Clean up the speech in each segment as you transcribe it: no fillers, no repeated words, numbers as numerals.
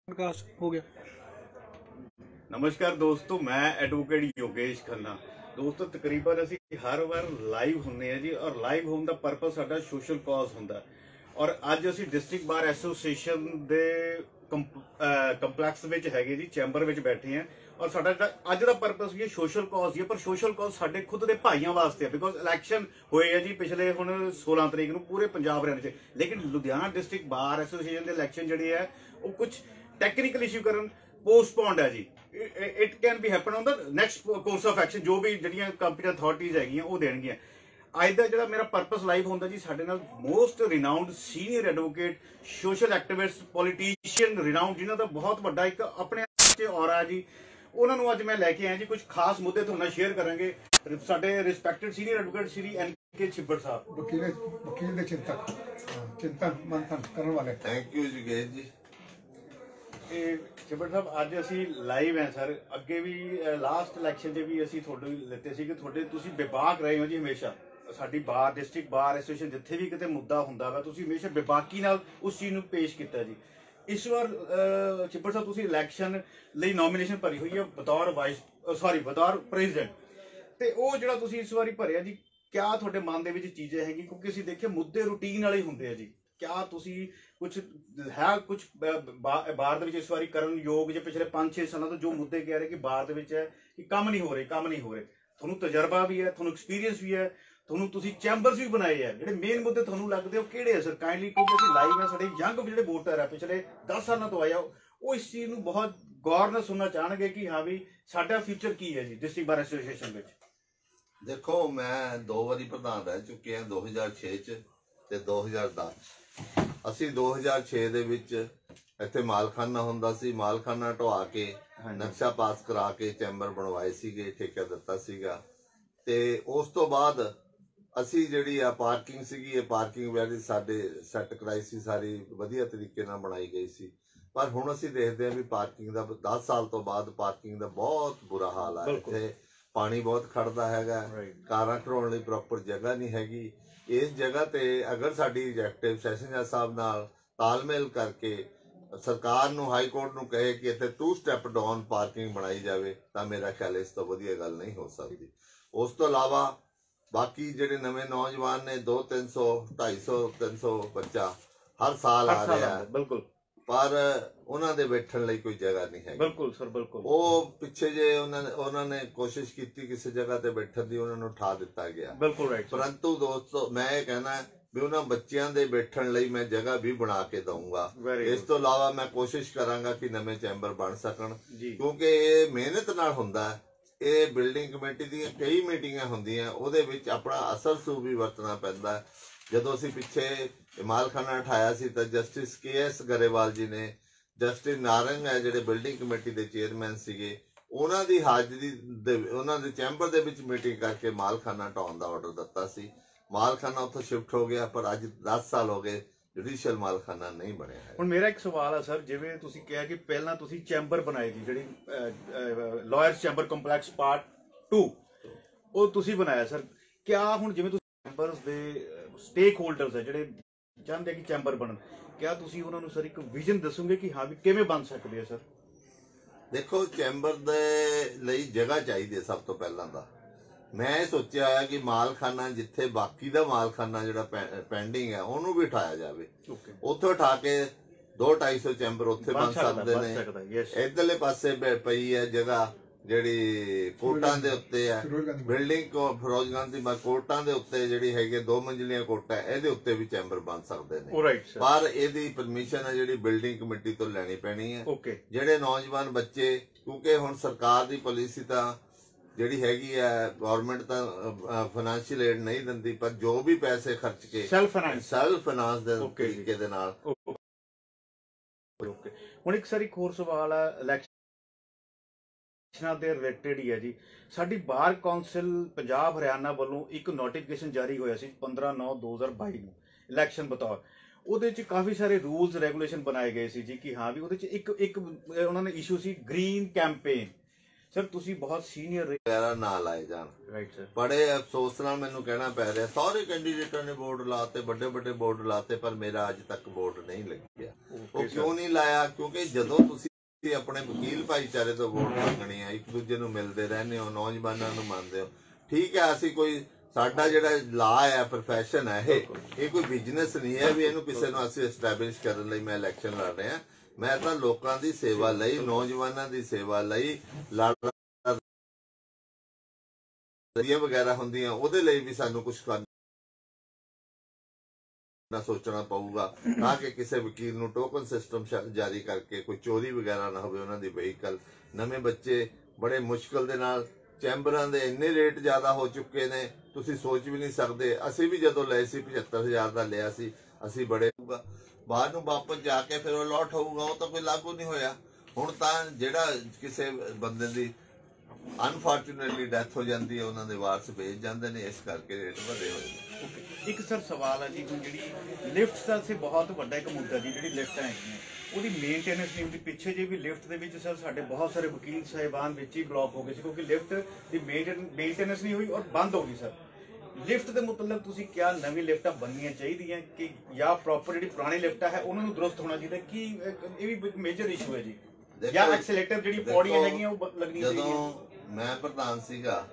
Podcast हो गया। नमस्कार दोस्तों, मैं एडवोकेट योगेश खन्ना। दोस्तों तकरीबन ਅਸੀਂ ਹਰ ਵਾਰ ਲਾਈਵ ਹੁੰਨੇ ਆ ਜੀ, ਔਰ ਲਾਈਵ ਹੋਣ ਦਾ ਪਰਪਸ ਸਾਡਾ ਸੋਸ਼ਲ ਕਾਜ਼ ਹੁੰਦਾ। ਔਰ ਅੱਜ ਅਸੀਂ ਡਿਸਟ੍ਰਿਕਟ ਬਾਰ ਐਸੋਸੀਏਸ਼ਨ ਦੇ ਕੰਪਲੈਕਸ ਵਿੱਚ ਹੈਗੇ ਜੀ, ਚੈਂਬਰ ਵਿੱਚ ਬੈਠੇ ਆ। ਔਰ ਸਾਡਾ ਜਿਹੜਾ ਅੱਜ ਦਾ ਪਰਪਸ ਵੀ ਹੈ ਸੋਸ਼ਲ ਕਾਜ਼ ਹੀ ਹੈ, ਪਰ ਸੋਸ਼ਲ ਕਾਜ਼ ਸਾਡੇ ਖੁਦ ਦੇ ਭਾਈਆਂ ਵਾਸਤੇ ਹੈ। ਬਿਕੋਜ਼ ਇਲੈਕਸ਼ਨ ਹੋਏ ਆ ਜੀ ਪਿਛਲੇ ਹੁਣ 16 ਤਰੀਕ ਨੂੰ ਪੂਰੇ ਪੰਜਾਬ ਹਰਿਆਣੇ 'ਚ, ਲੇਕਿਨ ਲੁਧਿਆਣਾ ਡਿਸਟ੍ਰਿਕਟ ਬਾਰ ਐਸੋਸੀਏਸ਼ਨ ਦੇ ਇਲੈਕਸ਼ਨ ਜਿਹੜੇ ਹੈ ਉਹ ਕੁਝ ਟੈਕਨੀਕਲ ਇਸ਼ੂ ਕਰਨ पोस्टपोन्ड है जी। It can be happen on the next course of action, जो भी ਜਿਹੜੀਆਂ ਕੰਪੀਟੈਂਟ ਅਥਾਰਟੀਜ਼ ਹੈਗੀਆਂ ਉਹ ਦੇਣਗੀਆਂ। ਅੱਜ ਦਾ ਜਿਹੜਾ ਮੇਰਾ ਪਰਪਸ ਲਾਈਵ ਹੁੰਦਾ ਜੀ, ਸਾਡੇ ਨਾਲ most renowned senior advocate, social activist, politician renowned, ਜਿਨ੍ਹਾਂ ਦਾ ਬਹੁਤ ਵੱਡਾ ਇੱਕ ਆਪਣੇ ਆਪ 'ਚ ਔਰਾ ਜੀ, ਉਹਨਾਂ ਨੂੰ ਅੱਜ ਮੈਂ ਲੈ ਕੇ ਆਇਆ ਜੀ। ਕੁਝ ਖਾਸ ਮੁੱਦੇ ਤੁਹਾਡੇ ਨਾਲ ਸ਼ੇਅਰ ਕਰਾਂਗੇ। ਸਾਡੇ ਰਿਸਪੈਕਟਡ ਸੀਨੀਅਰ ਐਡਵੋਕੇਟ ਸ਼੍ਰੀ NK ਛਿੱਬੜ ਸਾਹਿਬ, वकील ਦੇ चिंतन मंथन करने वाले। Thank you Yogesh ji. ਛਿੱਬੜ ਸਾਹਿਬ, ਅੱਜ ਅਸੀਂ ਲਾਈਵ ਹੈ ਸਰ। ਅੱਗੇ ਵੀ ਲਾਸਟ ਇਲੈਕਸ਼ਨ 'ਚ ਵੀ ਅਸੀਂ ਤੁਹਾਡੇ ਲਿੱਤੇ ਸੀ ਕਿ ਤੁਹਾਡੇ ਤੁਸੀਂ ਬੇਬਾਕ ਰਹੇ ਹੋ ਜੀ ਹਮੇਸ਼ਾ। ਸਾਡੀ ਬਾਰ ਡਿਸਟ੍ਰਿਕਟ ਬਾਰ ਐਸੋਸੀਏਸ਼ਨ ਜਿੱਥੇ ਵੀ ਕਿਤੇ ਮੁੱਦਾ ਹੁੰਦਾ ਵਾ, ਤੁਸੀਂ ਹਮੇਸ਼ਾ ਬੇਬਾਕੀ ਨਾਲ ਉਸ ਚੀਜ਼ ਨੂੰ ਪੇਸ਼ ਕੀਤਾ ਜੀ। ਇਸ ਵਾਰ ਛਿੱਬੜ ਸਾਹਿਬ ਤੁਸੀਂ ਇਲੈਕਸ਼ਨ ਲਈ ਨੋਮੀਨੇਸ਼ਨ ਭਰੀ ਹੋਈ ਹੈ ਬਤੌਰ ਬਤੌਰ ਪ੍ਰੈਜ਼ੀਡੈਂਟ, ਤੇ ਉਹ ਜਿਹੜਾ ਤੁਸੀਂ ਇਸ ਵਾਰੀ ਭਰਿਆ ਜੀ, ਕਿਆ ਤੁਹਾਡੇ ਮਨ ਦੇ ਵਿੱਚ ਚੀਜ਼ਾਂ ਹੈਗੀ? ਕਿਉਂਕਿ ਅਸੀਂ ਦੇਖਿਆ ਮੁੱਦੇ ਰੂਟੀਨ ਵਾਲੇ ਹੁੰਦੇ ਆ ਜੀ। ਕਿਆ ਤੁਸੀਂ ਕੁਝ ਹੈ ਕੁਝ ਬਾਰ ਦੇ ਵਿੱਚ ਇਸ ਵਾਰੀ ਕਰਨ ਯੋਗ, ਜੇ ਪਿਛਲੇ 5-6 ਸਾਲਾਂ ਤੋਂ ਜੋ ਮੁੱਦੇ ਕਹਿ ਰਹੇ ਕਿ ਬਾਰ ਦੇ ਵਿੱਚ ਹੈ ਕਿ ਕੰਮ ਨਹੀਂ ਹੋ ਰਹੇ, ਤੁਹਾਨੂੰ ਤਜਰਬਾ ਵੀ ਹੈ, ਤੁਹਾਨੂੰ ਐਕਸਪੀਰੀਅੰਸ ਵੀ ਹੈ, ਤੁਸੀਂ ਚੈਂਬਰਸ ਵੀ ਬਣਾਏ ਆ, ਜਿਹੜੇ ਮੇਨ ਮੁੱਦੇ ਤੁਹਾਨੂੰ ਲੱਗਦੇ ਉਹ ਕਿਹੜੇ ਆ ਸਰ? ਕਾਈਂਡਲੀ, ਕਿਉਂਕਿ ਅਸੀਂ ਲਾਈਵ ਹੈ, ਸਾਡੇ ਯੰਗ ਜਿਹੜੇ ਵੋਟਰ ਆ ਪਿਛਲੇ 10 ਸਾਲਾਂ ਤੋਂ ਆਏ ਆ, ਉਹ ਇਸ ਚੀਜ਼ ਨੂੰ ਬਹੁਤ ਗੌਰ ਨਾਲ ਸੁਣਨਾ ਚਾਹਣਗੇ ਕਿ ਹਾਂ ਵੀ ਸਾਡਾ ਫਿਊਚਰ ਕੀ ਹੈ ਜੀ ਡਿਸਟ੍ਰਿਕਟ ਬਾਰ ਐਸੋਸੀਏਸ਼ਨ ਵਿੱਚ। ਦੇਖੋ, ਮੈਂ 2 ਵਾਰੀ ਪ੍ਰਧਾਨ ਰਹਿ ਚੁੱਕਿਆ, 2006 ਚ ਤੇ 2010। ਅਸੀਂ 2006 ਦੇ ਵਿੱਚ ਇੱਥੇ ਮਾਲਖਾਨਾ ਹੁੰਦਾ ਸੀ, ਮਾਲਖਾਨਾ ਢਵਾ ਕੇ ਨਕਸ਼ਾ ਪਾਸ ਕਰਾ ਕੇ ਚੈਂਬਰ ਬਣਵਾਏ ਸੀਗੇ, ਠੇਕਾ ਦਿੱਤਾ ਸੀਗਾ। ਤੇ ਉਸ ਤੋਂ ਬਾਅਦ ਅਸੀਂ ਜਿਹੜੀ ਆ ਪਾਰਕਿੰਗ ਸੀਗੀ, ਇਹ ਪਾਰਕਿੰਗ ਵੈਲੀ ਸਾਡੇ ਸੈੱਟ ਕਰਾਈ ਸੀ, ਸਾਰੀ ਵਧੀਆ ਤਰੀਕੇ ਨਾਲ ਬਣਾਈ ਗਈ ਸੀ। ਪਰ ਹੁਣ ਅਸੀਂ ਦੇਖਦੇ ਹਾਂ ਵੀ ਪਾਰਕਿੰਗ ਦਾ 10 ਸਾਲ ਤੋਂ ਬਾਅਦ ਪਾਰਕਿੰਗ ਦਾ ਬਹੁਤ ਬੁਰਾ ਹਾਲ ਹੈ। ਇੱਥੇ ਪਾਣੀ ਬਹੁਤ ਖੜਦਾ ਹੈਗਾ, ਕਾਰਾਂ ਖੜਾਉਣ ਲਈ ਪ੍ਰੋਪਰ ਜਗ੍ਹਾ ਨਹੀਂ ਹੈਗੀ। ਇਸ ਜਗ੍ਹਾ ਤੇ ਅਗਰ ਸਾਡੀ ਐਗਜ਼ੈਕਟਿਵ ਸੈਸ਼ਨ ਜੱਜ ਸਾਹਿਬ ਨਾਲ ਤਾਲਮੇਲ ਕਰਕੇ ਸਰਕਾਰ ਨੂੰ, ਹਾਈ ਕੋਰਟ ਨੂੰ ਕਹੇ ਕਿ ਇੱਥੇ 2 ਸਟੈਪ ਡਾਊਨ ਪਾਰਕਿੰਗ ਬਣਾਈ ਜਾਵੇ, ਤਾਂ ਮੇਰਾ ਖਿਆਲ ਇਸ ਤੋਂ ਵਧੀਆ ਗੱਲ ਨਹੀਂ ਹੋ ਸਕਦੀ। ਉਸ ਤੋਂ ਇਲਾਵਾ ਬਾਕੀ ਜਿਹੜੇ ਨਵੇਂ ਨੌਜਵਾਨ ਨੇ, 200-300 250-300 ਬੱਚਾ ਹਰ ਸਾਲ ਆ ਰਿਹਾ ਹੈ, ਬਿਲਕੁਲ, ਪਰ ਉਹਨਾਂ ਦੇ ਬੈਠਣ ਲਈ ਕੋਈ ਜਗ੍ਹਾ ਨਹੀਂ ਹੈ। ਬਿਲਕੁਲ ਸਰ, ਬਿਲਕੁਲ। ਉਹ ਪਿੱਛੇ ਜੇ ਉਹਨਾਂ ਨੇ ਕੋਸ਼ਿਸ਼ ਕੀਤੀ ਕਿਸੇ ਜਗ੍ਹਾ ਤੇ ਬੈਠਣ ਦੀ, ਉਹਨਾਂ ਨੂੰ ਉਠਾ ਦਿੱਤਾ ਗਿਆ। ਬਿਲਕੁਲ ਰਾਈਟ। ਪਰੰਤੂ ਦੋਸਤੋ, ਮੈਂ ਇਹ ਕਹਿਣਾ ਵੀ ਉਹਨਾਂ ਬੱਚਿਆਂ ਦੇ ਬੈਠਣ ਲਈ ਮੈਂ ਜਗ੍ਹਾ ਵੀ ਬਣਾ ਕੇ ਦਊਂਗਾ। ਇਸ ਤੋਂ ਇਲਾਵਾ ਮੈਂ ਕੋਸ਼ਿਸ਼ ਕਰਾਂਗਾ ਕਿ ਨਵੇਂ ਚੈਂਬਰ ਬਣ ਸਕਣ, ਕਿਉਂਕਿ ਇਹ ਮਿਹਨਤ ਨਾਲ ਹੁੰਦਾ ਹੈ। ਇਹ ਬਿਲਡਿੰਗ ਕਮੇਟੀ ਦੀਆਂ ਕਈ ਮੀਟਿੰਗਾਂ ਹੁੰਦੀਆਂ, ਉਹਦੇ ਵਿੱਚ ਆਪਣਾ ਅਸਲ ਸੂਬ ਵੀ ਵਰਤਣਾ ਪੈਂਦਾ। ਜਦੋਂ ਅਸੀਂ ਪਿੱਛੇ ਮਾਲਖਾਨਾ ਉਠਾਇਆ ਸੀ ਤਾਂ ਜਸਟਿਸ KS ਗਰੇਵਾਲ ਜੀ ਨੇ, ਜਸਟਿਸ ਨਾਰੰਗ ਹੈ ਜਿਹੜੇ ਬਿਲਡਿੰਗ ਕਮੇਟੀ ਦੇ ਚੇਅਰਮੈਨ ਸੀਗੇ, ਉਹਨਾਂ ਦੀ ਹਾਜ਼ਰੀ ਉਹਨਾਂ ਦੇ ਚੈਂਬਰ ਦੇ ਵਿੱਚ ਮੀਟਿੰਗ ਕਰਕੇ ਮਾਲਖਾਨਾ ਢਾਉਣ ਦਾ ਆਰਡਰ ਦਿੱਤਾ ਸੀ। ਮਾਲਖਾਨਾ ਉੱਥੋਂ ਸ਼ਿਫਟ ਹੋ ਗਿਆ, ਪਰ ਅੱਜ 10 ਸਾਲ ਹੋ ਗਏ ਜੁਡੀਸ਼ੀਅਲ ਮਾਲਖਾਨਾ ਨਹੀਂ ਬਣਿਆ ਹੈ। ਹੁਣ ਮੇਰਾ ਇੱਕ ਸਵਾਲ ਹੈ ਸਰ, ਜਿਵੇਂ ਤੁਸੀਂ ਕਿਹਾ ਕਿ ਪਹਿਲਾਂ ਤੁਸੀਂ ਚੈਂਬਰ ਬਣਾਈ ਸੀ, ਜਿਹੜੀ ਲਾਇਰਸ ਚੈਂਬਰ ਕੰਪਲੈਕਸ ਪਾਰਟ 2, ਉਹ ਤੁਸੀਂ ਬਣਾਇਆ ਸਰ। ਕਿਆ ਹੁਣ ਜਿਵੇਂ ਤੁਸੀਂ ਚੈਂਬਰਸ ਦੇ ਸਟੇਕ ਹੋਲਡਰਸ ਹੈ ਜਿਹੜੇ ਚਾਹੁੰਦੇ ਕਿ ਚੈਂਬਰ ਬਣਨ, ਕਿਆ ਤੁਸੀਂ ਉਹਨਾਂ ਨੂੰ ਸਰ ਇੱਕ ਵਿਜ਼ਨ ਦੱਸੋਗੇ ਕਿ ਹਾਂ ਵੀ ਕਿਵੇਂ ਬਣ ਸਕਦੇ ਆ ਸਰ? ਦੇਖੋ, ਚੈਂਬਰ ਦੇ ਲਈ ਜਗ੍ਹਾ ਚਾਹੀਦੀ ਹੈ ਸਭ ਤੋਂ ਪਹਿਲਾਂ ਤਾਂ। ਮੈਂ ਇਹ ਸੋਚਿਆ ਹੋਇਆ ਕਿ ਮਾਲਖਾਨਾ ਜਿੱਥੇ ਬਾਕੀ ਦਾ ਮਾਲਖਾਨਾ ਜਿਹੜਾ ਪੈਂਡਿੰਗ ਹੈ ਉਹਨੂੰ ਵੀ ਉਠਾਇਆ ਜਾਵੇ। ਉੱਥੇ ਉਠਾ ਕੇ 200-250 ਚੈਂਬਰ ਉੱਥੇ ਬਣ ਸਕਦੇ ਨੇ। ਇੱਧਰਲੇ ਪਾਸੇ ਪਈ ਹੈ ਜਗ੍ਹਾ ਜਿਹੜੀ ਕੋਰਟਾਂ ਦੇ ਉੱਤੇ ਹੈ, ਬਿਲਡਿੰਗ ਫਿਰੋਜ਼ ਗਾਂਧੀ ਕੋਰਟਾਂ ਦੇ ਉੱਤੇ ਜਿਹੜੀ ਹੈਗੀ 2 ਮੰਜ਼ਿਲੀਆਂ ਕੋਰਟਾਂ, ਇਹਦੇ ਉੱਤੇ ਵੀ ਚੈਂਬਰ ਬਣ ਸਕਦੇ ਨੇ। ਪਰ ਇਹਦੀ ਪਰਮਿਸ਼ਨ ਹੈ ਜਿਹੜੀ ਬਿਲਡਿੰਗ ਕਮੇਟੀ ਤੋਂ ਲੈਣੀ ਪੈਣੀ ਹੈ। ਜਿਹੜੇ ਨੌਜਵਾਨ ਬੱਚੇ, ਕਿਉਂਕਿ ਹੁਣ ਸਰਕਾਰ ਦੀ ਪਾਲਿਸੀ ਤਾਂ ਜਿਹੜੀ ਹੈਗੀ ਹੈ, ਗਵਰਨਮੈਂਟ ਤਾਂ ਫਾਈਨੈਂਸ਼ੀਅਲ ਏਡ ਨਹੀਂ ਦਿੰਦੀ, ਪਰ ਜੋ ਵੀ ਪੈਸੇ ਖਰਚ ਕੇ ਸੈਲਫ ਫਾਈਨਾਂਸ ਦੇ ਤਰੀਕੇ ਦੇ ਨਾਲ। ਹੁਣ ਇੱਕ ਸਰ ਇੱਕ ਹੋਰ ਸਵਾਲ ਹੈ ਇਲੈਕਸ਼ਨਾਂ ਦੇ ਰਿਲੇਟਡ ਹੀ ਹੈ ਜੀ। ਸਾਡੀ ਬਾਰ ਕੌਂਸਲ ਪੰਜਾਬ ਹਰਿਆਣਾ ਵੱਲੋਂ ਇੱਕ ਨੋਟੀਫਿਕੇਸ਼ਨ ਜਾਰੀ ਹੋਇਆ ਸੀ 15/9/2022 ਨੂੰ, ਇਲੈਕਸ਼ਨ ਬਤੌਰ। ਉਹਦੇ 'ਚ ਕਾਫੀ ਸਾਰੇ ਰੂਲਸ ਰੈਗੂਲੇਸ਼ਨ ਬਣਾਏ ਗਏ ਸੀ ਜੀ ਕਿ ਹਾਂ ਵੀ ਉਹਦੇ 'ਚ ਇੱਕ ਉਹਨਾਂ ਨੇ ਇਸ਼ੂ ਸੀ ਗ੍ਰੀਨ ਕੈਂਪੇਨ। ਸਰ ਤੁਸੀਂ ਬਹੁਤ ਸੀਨੀਅਰ ਵਗੈਰਾ ਨਾ ਲਾਏ ਜਾਣ। Right sir. ਬੜੇ ਅਫਸੋਸ ਨਾਲ ਮੈਨੂੰ ਕਹਿਣਾ ਪੈ ਰਿਹਾ, ਸਾਰੇ ਕੈਂਡੀਡੇਟਾਂ ਨੇ ਬੋਰਡ ਲਾਤੇ, ਵੱਡੇ ਵੱਡੇ ਬੋਰਡ ਲਾਤੇ, ਪਰ ਮੇਰਾ ਅੱਜ ਤੱਕ ਬੋਰਡ ਨਹੀਂ ਲੱਗਿਆ। ਉਹ ਕਿਉਂ ਨਹੀਂ ਲਾਇਆ? ਕਿਉਂਕਿ ਜਦੋਂ ਤੁਸੀਂ ਆਪਣੇ ਵਕੀਲ ਭਾਈਚਾਰੇ ਤੋਂ ਵੋਟ ਮੰਗਣੀ ਆ, ਇੱਕ ਦੂਜੇ ਨੂੰ ਮਿਲਦੇ ਰਹਿੰਦੇ ਹੋ, ਨੌਜਵਾਨਾਂ ਨੂੰ ਮੰਨਦੇ ਹੋ, ਠੀਕ ਹੈ। ਅਸੀਂ ਕੋਈ ਸਾਡਾ ਜਿਹੜਾ ਲਾ ਹੈ, ਪ੍ਰੋਫੈਸ਼ਨ ਹੈ, ਇਹ ਕੋਈ ਬਿਜ਼ਨਸ ਨਹੀਂ ਹੈ ਵੀ ਇਹਨੂੰ ਕਿਸੇ ਨੂੰ ਅਸੀਂ ਐਸਟੈਬਲਿਸ਼ ਕਰਨ ਲਈ ਮੈਂ ਇਲੈਕਸ਼ਨ ਲੜ ਰਿਹਾ। ਮੈਂ ਤਾਂ ਲੋਕਾਂ ਦੀ ਸੇਵਾ ਲਈ, ਨੌਜਵਾਨਾਂ ਦੀ ਸੇਵਾ ਲਈ ਲੜਦੀਆਂ ਵਗੈਰਾ ਹੁੰਦੀਆਂ, ਉਹਦੇ ਲਈ ਵੀ ਸਾਨੂੰ ਕੁਝ ਕਰਨਾ ਸੋਚਣਾ ਪਊਗਾ ਤਾਂ ਕਿ ਕਿਸੇ ਵਕੀਲ ਨੂੰ ਟੋਕਨ ਸਿਸਟਮ ਜਾਰੀ ਕਰਕੇ ਕੋਈ ਚੋਰੀ ਵਗੈਰਾ ਨਾ ਹੋਵੇ ਉਹਨਾਂ ਦੀ ਵਹੀਕਲ। ਨਵੇਂ ਬੱਚੇ ਬੜੇ ਮੁਸ਼ਕਲ ਦੇ ਨਾਲ, ਚੈਂਬਰਾਂ ਦੇ ਇੰਨੇ ਰੇਟ ਜ਼ਿਆਦਾ ਹੋ ਚੁੱਕੇ ਨੇ ਤੁਸੀਂ ਸੋਚ ਵੀ ਨਹੀਂ ਸਕਦੇ। ਅਸੀਂ ਵੀ ਜਦੋਂ ਲਏ ਸੀ 75,000 ਦਾ ਲਿਆ ਸੀ, ਅਸੀਂ ਬੜੇ ਹੋਊਗਾ ਬਾਹਰ ਨੂੰ ਵਾਪਸ ਜਾ ਕੇ ਫਿਰ ਉਹ ਅਲਾਟ ਹੋਊਗਾ, ਉਹ ਤਾਂ ਕੋਈ ਲਾਗੂ ਨਹੀਂ ਹੋਇਆ। ਹੁਣ ਤਾਂ ਜਿਹੜਾ ਕਿਸੇ ਬੰਦੇ ਦੀ ਅਨਫੋਰਚੂਨੇਟਲੀ ਡੈਥ ਹੋ ਜਾਂਦੀ ਹੈ, ਉਹਨਾਂ ਦੇ ਵਾਰਸ ਭੇਜ ਜਾਂਦੇ ਨੇ, ਇਸ ਕਰਕੇ ਰੇਟ ਵਧੇ ਹੋਏ ਨੇ। ਇੱਕ ਸਰ ਸਵਾਲ ਹੈ ਜੀ, ਹੁਣ ਜਿਹੜੀ ਲਿਫਟ ਦਾ ਸੇ ਬਹੁਤ ਵੱਡਾ ਇੱਕ ਮੁੱਦਾ ਜੀ, ਜਿਹੜੀ ਲਿਫਟਾਂ ਹੈਗੀਆਂ ਉਹਦੀ ਮੇਨਟੇਨੈਂਸ ਨਹੀਂ ਹੁੰਦੀ। ਪਿੱਛੇ ਜੇ ਵੀ ਲਿਫਟ ਦੇ ਵਿੱਚ ਸਰ ਸਾਡੇ ਬਹੁਤ ਸਾਰੇ ਵਕੀਲ ਸਾਹਿਬਾਨ ਵਿੱਚ ਹੀ ਬਲੌਕ ਹੋ ਗਏ ਸੀ ਕਿਉਂਕਿ ਲਿਫਟ ਦੀ ਮੇਨਟੇਨੈਂਸ ਨਹੀਂ ਹੋਈ ਔਰ ਬੰਦ ਹੋ ਗਈ ਸਰ। ਲਿਫਟ ਦੇ ਮੁਤਲਕ ਤੁਸੀਂ ਕਿਹਾ ਨਵੀਂ ਲਿਫਟਾਂ ਬਣਨੀਆਂ ਚਾਹੀਦੀਆਂ ਕਿ ਜਾਂ ਪ੍ਰੋਪਰ ਜਿਹੜੀ ਪੁਰਾਣੀ ਲਿਫਟਾਂ ਹੈ ਉਹਨਾਂ ਨੂੰ ਦੁਰਸਤ ਹੋਣਾ ਚਾਹੀਦਾ, ਕਿ ਇਹ ਵੀ ਇੱਕ ਮੇਜਰ ਇਸ਼ੂ ਹੈ ਜੀ, ਜਾਂ ਐਕਸਲੇਟਰ ਜਿਹੜੀ ਪੌੜੀਆਂ ਹੈਗੀਆਂ ਉਹ ਲੱਗਣੀਆਂ ਚਾਹੀਦੀਆਂ। ਜਦੋਂ ਮੈਂ ਪ੍ਰਧਾਨ ਸੀਗਾ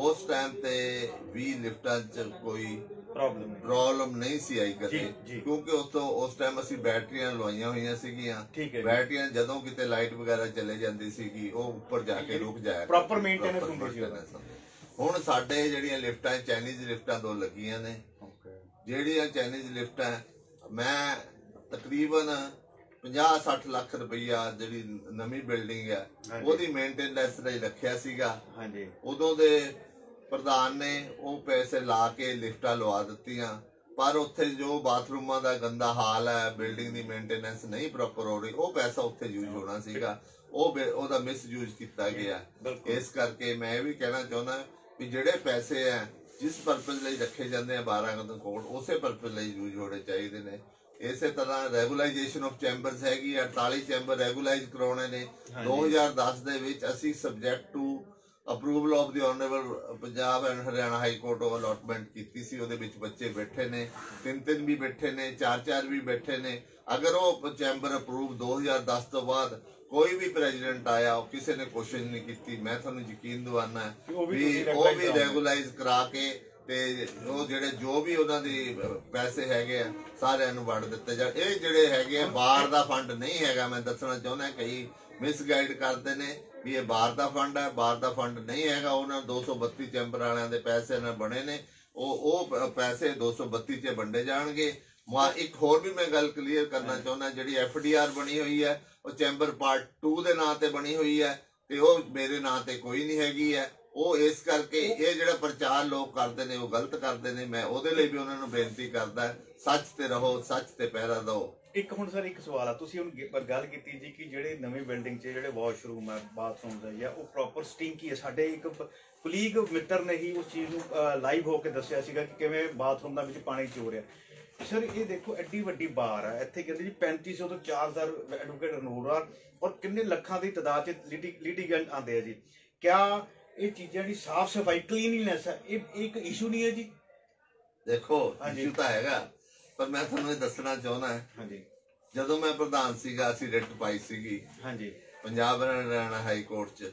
ਉਸ ਟਾਈਮ ਤੇ ਵੀ ਲਿਫਟਾਂ 'ਚ ਕੋਈ ਪ੍ਰੋਬਲਮ ਨਹੀਂ ਸੀ ਆਈ ਕਦੇ, ਕਿਉਂਕਿ ਉਸ ਟਾਈਮ ਅਸੀਂ ਬੈਟਰੀਆਂ ਲਵਾਈਆਂ ਹੋਈਆਂ ਸੀਗੀਆਂ। ਬੈਟਰੀਆਂ ਜਦੋਂ ਕਿਤੇ ਲਾਈਟ ਵਗੈਰਾ ਚਲੇ ਜਾਂਦੀ ਸੀਗੀ ਉਹ ਉੱਪਰ ਜਾ ਕੇ ਰੁਕ ਜਾਇਆ, ਪ੍ਰੋਪਰ ਮੇਨਟੇਨੈਂਸ ਹੁੰਦੀ ਸੀ। ਹੁਣ ਸਾਡੇ ਜਿਹੜੀਆਂ ਲਿਫਟਾਂ ਚਾਈਨੀਜ਼ ਲਿਫਟਾਂ 2 ਲੱਗੀਆਂ ਨੇ, ਜਿਹੜੀਆਂ ਚਾਈਨੀਜ਼ ਲਿਫਟਾਂ ਮੈਂ ਤਕਰੀਬਨ 50-60 ਲੱਖ ਰੁਪਈਆ ਜਿਹੜੀ ਨਵੀਂ ਬਿਲਡਿੰਗ ਹੈ ਉਹਦੀ ਮੇਨਟੇਨੈਂਸ ਲਈ ਰੱਖਿਆ ਸੀਗਾ। ਉਦੋਂ ਦੇ ਪ੍ਰਧਾਨ ਨੇ ਉਹ ਪੈਸੇ ਲਾ ਕੇ ਲਿਫਟਾਂ ਲਵਾ ਦਿੱਤੀਆਂ, ਪਰ ਉੱਥੇ ਜੋ ਬਾਥਰੂਮਾਂ ਦਾ ਗੰਦਾ ਹਾਲ ਹੈ, ਬਿਲਡਿੰਗ ਦੀ ਮੇਨਟੇਨੈਂਸ ਨਹੀਂ ਪ੍ਰੋਪਰ ਹੋ ਰਹੀ, ਉਹ ਪੈਸਾ ਉੱਥੇ ਯੂਜ਼ ਹੋਣਾ ਸੀਗਾ, ਉਹਦਾ ਮਿਸਯੂਜ਼ ਕੀਤਾ ਗਿਆ। ਇਸ ਕਰਕੇ ਮੈਂ ਇਹ ਵੀ ਕਹਿਣਾ ਚਾਹੁੰਦਾ ਵੀ ਜਿਹੜੇ ਪੈਸੇ ਹੈ ਜਿਸ ਪਰਪਸ ਲਈ ਰੱਖੇ ਜਾਂਦੇ ਆ 12 ਕਰੋੜ, ਉਸੇ ਪਰਪਸ ਲਈ ਯੂਜ਼ ਹੋਣੇ ਚਾਹੀਦੇ ਨੇ। ਇਸੇ ਤਰ੍ਹਾਂ ਰੈਗੂਲਾਈਜੇਸ਼ਨ ਆਫ ਚੈਂਬਰਸ ਹੈਗੀ, 48 ਚੈਂਬਰ ਰੈਗੂਲਾਈਜ਼ ਕਰਾਉਣੇ ਨੇ। 2010 ਦੇ ਵਿੱਚ ਅਸੀਂ subject to approval of the honourable Punjab and Haryana high court ਉਹ ਅਲਾਟਮੈਂਟ ਕੀਤੀ ਸੀ। ਉਹਦੇ ਵਿੱਚ ਬੱਚੇ ਬੈਠੇ ਨੇ, 3-3 ਵੀ ਬੈਠੇ ਨੇ, 4-4 ਵੀ ਬੈਠੇ ਨੇ। ਅਗਰ ਉਹ ਚੈਂਬਰ ਅਪਰੂਵ 2010 ਤੋਂ ਬਾਅਦ ਕੋਈ ਵੀ ਪ੍ਰੈਜ਼ੀਡੈਂਟ ਆਇਆ, ਉਹ ਕਿਸੇ ਨੇ ਕੋਸ਼ਿਸ਼ ਨਹੀਂ ਕੀਤੀ, ਮੈਂ ਤੁਹਾਨੂੰ ਯਕੀਨ ਦਿਵਾਨਾ ਵੀ ਉਹ ਵੀ ਰੈਗੂਲਾਈਜ਼ ਕਰਾ ਕੇ ਤੇ ਉਹ ਜਿਹੜੇ ਜੋ ਵੀ ਉਹਨਾਂ ਦੀ ਪੈਸੇ ਹੈਗੇ ਆ ਸਾਰਿਆਂ ਨੂੰ ਵੰਡ ਦਿੱਤੇ ਜਾਣ। ਇਹ ਜਿਹੜੇ ਹੈਗੇ ਆ ਬਾਹਰ ਦਾ ਫੰਡ ਨਹੀਂ ਹੈਗਾ, ਮੈਂ ਦੱਸਣਾ ਚਾਹੁੰਦਾ। ਕਈ ਮਿਸਗਾਈਡ ਕਰਦੇ ਨੇ ਵੀ ਇਹ ਬਾਹਰ ਦਾ ਫੰਡ ਹੈ, ਬਾਹਰ ਦਾ ਫੰਡ ਨਹੀਂ ਹੈਗਾ। ਉਹਨਾਂ 232 ਚੈਂਬਰ ਵਾਲਿਆਂ ਦੇ ਪੈਸੇ ਨਾਲ ਬਣੇ ਨੇ, ਉਹ ਪੈਸੇ 232 'ਚ ਵੰਡੇ ਜਾਣਗੇ। ਇੱਕ ਹੋਰ ਵੀ ਮੈਂ ਗੱਲ ਕਲੀਅਰ ਕਰਨਾ ਚਾਹੁੰਦਾ, ਜਿਹੜੀ FDR ਬਣੀ ਹੋਈ ਹੈ ਉਹ ਚੈਂਬਰ ਪਾਰਟ 2 ਦੇ ਨਾਂ ਤੇ ਬਣੀ ਹੋਈ ਹੈ ਤੇ ਉਹ ਮੇਰੇ ਨਾਂ ਤੇ ਕੋਈ ਨਹੀਂ ਹੈਗੀ ਹੈ। ਉਹ ਇਸ ਕਰਕੇ ਇਹ ਜਿਹੜਾ ਪ੍ਰਚਾਰ ਲੋਕ ਕਰਦੇ ਨੇ ਉਹ ਗਲਤ ਕਰਦੇ ਨੇ। ਮੈਂ ਉਹਦੇ ਲਈ ਵੀ ਉਹਨਾਂ ਨੂੰ ਬੇਨਤੀ ਕਰਦਾ, ਸੱਚ ਤੇ ਰਹੋ, ਸੱਚ ਤੇ ਪਹਿਰਾ ਦਿਓ। ਇੱਕ ਹੁਣ ਸਰ ਇੱਕ ਸਵਾਲ ਆ, ਤੁਸੀਂ ਹੁਣ ਗੱਲ ਕੀਤੀ ਜੀ ਕਿ ਜਿਹੜੇ ਨਵੀਂ ਬਿਲਡਿੰਗ 'ਚ ਜਿਹੜੇ ਵਾਸ਼ਰੂਮ ਹੈ, ਬਾਥਰੂਮ ਹੈ ਜਾਂ ਉਹ ਪ੍ਰੋਪਰ ਸਟਿੰਕੀ ਹੈ। ਸਾਡੇ ਇੱਕ ਕੁਲੀਗ ਮਿੱਤਰ ਨੇ ਹੀ ਉਸ ਚੀਜ਼ ਨੂੰ ਲਾਈਵ ਹੋ ਕੇ ਦੱਸਿਆ ਸੀਗਾ ਕਿ ਕਿਵੇਂ ਬਾਥਰੂਮ ਦਾ ਵਿੱਚ ਪਾਣੀ ਚੋ ਰਿਹਾ। ਸਰ ਇਹ ਦੇਖੋ ਐਡੀ ਵੱਡੀ ਬਾਰ ਹੈ, ਇੱਥੇ ਕਹਿੰਦੇ ਜੀ 3500 ਤੋਂ 4000 ਐਡਵੋਕੇਟ ਰਨੋਰ ਆ ਔਰ ਕਿੰਨੇ ਲੱਖਾਂ ਦੀ ਤਾਦਾਦ 'ਚ ਲਿਟੀਗੈਂਟ ਆਉਂਦੇ ਆ ਜੀ। ਕਿਆ ਇਹ ਚੀਜ਼ਾਂ ਦੀ ਸਾਫ ਸਫਾਈ ਕਲੀਨਲੀਨੈਸ ਹੈ, ਇਹ ਇੱਕ ਇਸ਼ੂ ਨਹੀਂ ਹੈ ਜੀ? ਦੇਖੋ ਇਸ਼ੂ ਤਾਂ ਹੈਗਾ, ਪਰ ਮੈਂ ਤੁਹਾਨੂੰ ਇਹ ਦੱਸਣਾ ਚਾਹੁੰਦਾ ਜਦੋਂ ਮੈਂ ਪ੍ਰਧਾਨ ਸੀਗਾ ਅਸੀਂ ਰਿਟ ਪਾਈ ਸੀਗੀ ਪੰਜਾਬ ਹਰਿਆਣਾ ਹਾਈ ਕੋਰਟ 'ਚ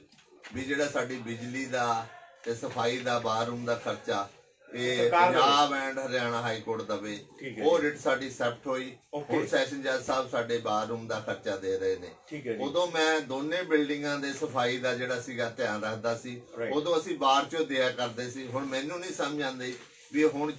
ਵੀ ਜਿਹੜਾ ਸਾਡੀ ਬਿਜਲੀ ਦਾ ਤੇ ਸਫਾਈ ਦਾ ਬਾਥਰੂਮ ਦਾ ਖਰਚਾ ਇਹ Punjab and Haryana high court ਦਵੇ। ਉਹ ਰਿਟ ਸਾਡੀ ਐਕਸੈਪਟ ਹੋਈ। ਹੁਣ ਸੈਸ਼ਨ ਜੱਜ ਸਾਹਿਬ ਸਾਡੇ ਬਾਥਰੂਮ ਦਾ ਖਰਚਾ ਦੇ ਰਹੇ ਨੇ। ਉਦੋਂ ਮੈਂ ਦੋਨੇ ਬਿਲਡਿੰਗਾਂ ਦੇ ਸਫਾਈ ਦਾ ਜਿਹੜਾ ਸੀਗਾ ਧਿਆਨ ਰੱਖਦਾ ਸੀ, ਉਦੋਂ ਅਸੀਂ ਬਾਹਰ ਚੋਂ ਦਿਆ ਕਰਦੇ ਸੀ। ਹੁਣ ਮੈਨੂੰ ਨਹੀਂ ਸਮਝ ਆਉਂਦੀ ਵੀ ਹੁਣ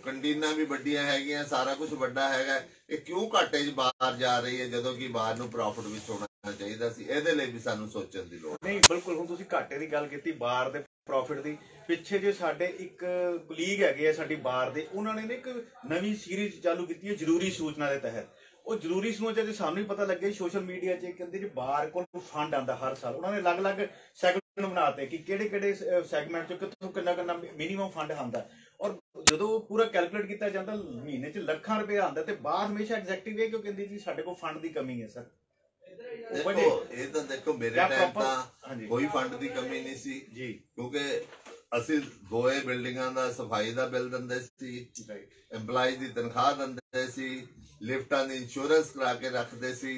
ਕੰਟੀਨਾਂ ਵੀ ਵੱਡੀਆਂ ਹੈਗੀਆਂ, ਸਾਰਾ ਕੁਝ ਵੱਡਾ ਹੈਗਾ, ਇਹ ਕਿਉਂ ਘਾਟੇ 'ਚ ਬਾਹਰ ਜਾ ਰਹੀ ਹੈ ਜਦੋਂ ਕਿ ਬਾਹਰ ਨੂੰ ਪ੍ਰੋਫਿਟ ਵਿੱਚ ਹੋਣਾ ਚਾਹੀਦਾ ਸੀ। ਇਹਦੇ ਲਈ ਵੀ ਸਾਨੂੰ ਸੋਚਣ ਦੀ ਲੋੜ ਨਹੀਂ। ਬਿਲਕੁਲ, ਹੁਣ ਤੁਸੀਂ ਘਾਟੇ ਦੀ ਗੱਲ ਕੀਤੀ, ਬਾਹਰ ਦੇ ਪ੍ਰੋਫਿਟ ਦੀ। ਪਿੱਛੇ ਜੇ ਸਾਡੇ ਇੱਕ ਕੁਲੀਗ ਹੈਗੇ ਆ ਸਾਡੀ ਬਾਰ ਦੇ, ਉਹਨਾਂ ਨੇ ਇੱਕ ਨਵੀਂ ਸੀਰੀਜ਼ ਚਾਲੂ ਕੀਤੀ ਹੈ ਜ਼ਰੂਰੀ ਸੂਚਨਾ ਦੇ ਤਹਿਤ। ਉਹ ਜ਼ਰੂਰੀ ਸੂਚਨਾ ਦੇ ਸਾਨੂੰ ਹੀ ਪਤਾ ਲੱਗਿਆ ਸੋਸ਼ਲ ਮੀਡੀਆ 'ਚ, ਕਹਿੰਦੇ ਜੀ ਬਾਰ ਕੋਲ ਫੰਡ ਆਉਂਦਾ ਹਰ ਸਾਲ। ਉਹਨਾਂ ਨੇ ਅਲੱਗ-ਅਲੱਗ ਸੈਗਮੈਂਟ ਬਣਾਤੇ ਕਿ ਕਿਹੜੇ-ਕਿਹੜੇ ਸੈਗਮੈਂਟ 'ਚ ਕਿੱਥੋਂ ਕਿੰਨਾ ਮਿਨੀਮਮ ਫੰਡ ਆਉਂਦਾ। ਔਰ ਜਦੋਂ ਪੂਰਾ ਕੈਲਕੂਲੇਟ ਕੀਤਾ ਜਾਂਦਾ ਮਹੀਨੇ 'ਚ ਲੱਖਾਂ ਰੁਪਏ ਆਉਂਦਾ ਤੇ ਬਾਹਰ ਹਮੇਸ਼ਾ ਐਗਜ਼ੈਕਟਿਵ ਇਹ ਕਿਉਂ ਕਹਿੰਦੀ ਜੀ ਸਾਡੇ ਕੋਲ ਫੰਡ ਦੀ ਕਮੀ ਹੈ। ਸਰ ਦੇਖੋ ਇਹ ਤਾਂ ਦੇਖੋ ਮੇਰੇ ਟਾਈਮ ਤਾਂ ਹਾਂਜੀ। ਕੋਈ ਫੰਡ ਦੀ ਕਮੀ ਨਹੀਂ ਸੀ ਜੀ ਕਿਉਂਕਿ ਅਸੀਂ ਦੋਏ ਬਿਲਡਿੰਗਾਂ ਦਾ ਸਫਾਈ ਦਾ ਬਿੱਲ ਦਿੰਦੇ ਸੀ, ਰਾਈਟ EMPLOYEES ਦੀ ਤਨਖਾਹ ਦਿੰਦੇ ਸੀ, ਲਿਫਟਾਂ ਦੀ ਇੰਸ਼ੋਰੈਂਸ ਕਰਾ ਕੇ ਰੱਖਦੇ ਸੀ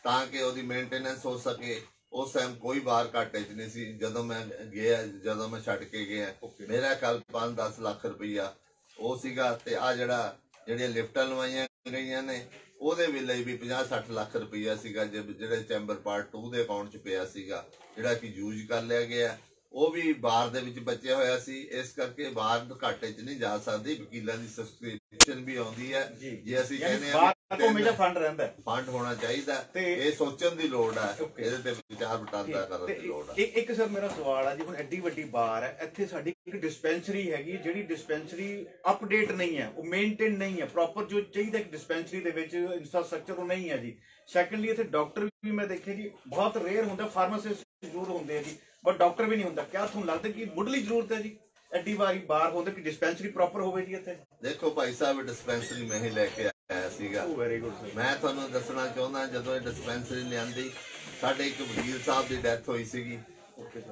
ਤਾਂ ਕਿ ਉਹਦੀ ਮੇਨਟੇਨੈਂਸ ਹੋ ਸਕੇ। ਉਸ ਟਾਈਮ ਕੋਈ ਬਾਹਰ ਘਾਟੇ 'ਚ ਨਹੀਂ ਸੀ। ਜਦੋਂ ਮੈਂ ਛੱਡ ਕੇ ਗਿਆ ਮੇਰਾ ਕੱਲ 5-10 ਲੱਖ ਰੁਪਈਆ ਉਹ ਸੀਗਾ। ਤੇ ਆ ਜਿਹੜੀਆਂ ਲਿਫਟਾਂ ਲਵਾਈਆਂ ਗਈਆਂ ਨੇ ਉਹਦੇ ਵੇਲੇ ਵੀ 50-60 ਲੱਖ ਰੁਪਈਆ ਸੀਗਾ ਜਿਹੜੇ ਚੈਂਬਰ ਪਾਰਟ 2 ਦੇ ਅਕਾਊਂਟ 'ਚ ਪਿਆ ਸੀਗਾ, ਜਿਹੜਾ ਕਿ ਯੂਜ਼ ਕਰ ਲਿਆ ਗਿਆ। ਉਹ ਵੀ ਬਾਹਰ ਦੇ ਵਿੱਚ ਬਚਿਆ ਹੋਇਆ ਸੀ। ਇਸ ਕਰਕੇ ਬਾਹਰ ਘਾਟੇ 'ਚ ਨਹੀਂ ਜਾ ਸਕਦੀ। ਵਕੀਲਾਂ ਦੀ ਸਬਸਕ੍ਰਿਪਸ਼ਨ ਵੀ ਆਉਂਦੀ ਹੈ। ਜੇ ਅਸੀਂ ਕਹਿੰਦੇ ਆ ਹਮੇਸ਼ਾ ਫੰਡ ਰਹਿੰਦਾ, ਫੰਡ ਹੋਣਾ ਚਾਹੀਦਾ, ਇਹ ਸੋਚਣ ਦੀ ਲੋੜ ਹੈ, ਇਹਦੇ ਤੇ ਵਿਚਾਰ ਵਟਾਂਦਰਾ ਕਰਨ ਦੀ ਲੋੜ ਹੈ। ਇੱਕ ਸਰ ਮੇਰਾ ਸਵਾਲ ਹੈ ਜੀ, ਹੁਣ ਐਡੀ ਵੱਡੀ ਬਾਰ ਹੈ, ਇੱਥੇ ਸਾਡੀ ਇੱਕ ਡਿਸਪੈਂਸਰੀ ਹੈਗੀ, ਜਿਹੜੀ ਡਿਸਪੈਂਸਰੀ ਅਪਡੇਟ ਨਹੀਂ ਹੈ, ਉਹ ਮੇਨਟੇਨ ਨਹੀਂ ਹੈ ਪ੍ਰੋਪਰ ਜੋ ਚਾਹੀਦਾ ਇੱਕ ਡਿਸਪੈਂਸਰੀ ਦੇ ਵਿੱਚ ਇੰਫਰਾਸਟ੍ਰਕਚਰ ਉਹ ਨਹੀਂ ਹੈ ਜੀ। ਸੈਕੰਡਲੀ ਇੱਥੇ ਡਾਕਟਰ ਵੀ ਮੈਂ ਦੇਖਿਆ ਜੀ ਬਹੁਤ ਰੇਅਰ ਹੁੰਦਾ, ਫਾਰਮਾਸਿਸਟ ਜ਼ਰੂਰ ਹੁੰਦੇ ਆ ਜੀ ਬਟ ਡਾਕਟਰ ਵੀ ਨਹੀਂ ਹੁੰਦਾ। ਕਿਆ ਤੁਹਾਨੂੰ ਲੱਗਦਾ ਕਿ ਮੁੱਢਲੀ ਜ਼ਰੂਰਤ ਹੈ ਜੀ ਐਡੀ ਵਾਰੀ ਬਾਰ ਹੁੰਦਾ ਕਿ ਡਿਸਪੈਂਸਰੀ ਪ੍ਰੋਪਰ ਹੋਵੇ ਜੀ ਇੱਥੇ? ਦੇਖੋ ਭਾਈ ਸਾਹਿਬ, ਡਿਸਪੈਂਸਰੀ ਮੈਂ ਹੀ ਲੈ ਕੇ ਆਇਆ ਸੀਗਾ। Very good sir. ਮੈਂ ਤੁਹਾਨੂੰ ਦੱਸਣਾ ਚਾਹੁੰਦਾ, ਜਦੋਂ ਇਹ ਡਿਸਪੈਂਸਰੀ ਲਿਆਂਦੀ ਸਾਡੇ ਇੱਕ ਵਕੀਲ ਸਾਹਿਬ ਦੀ ਡੈਥ ਹੋਈ ਸੀਗੀ।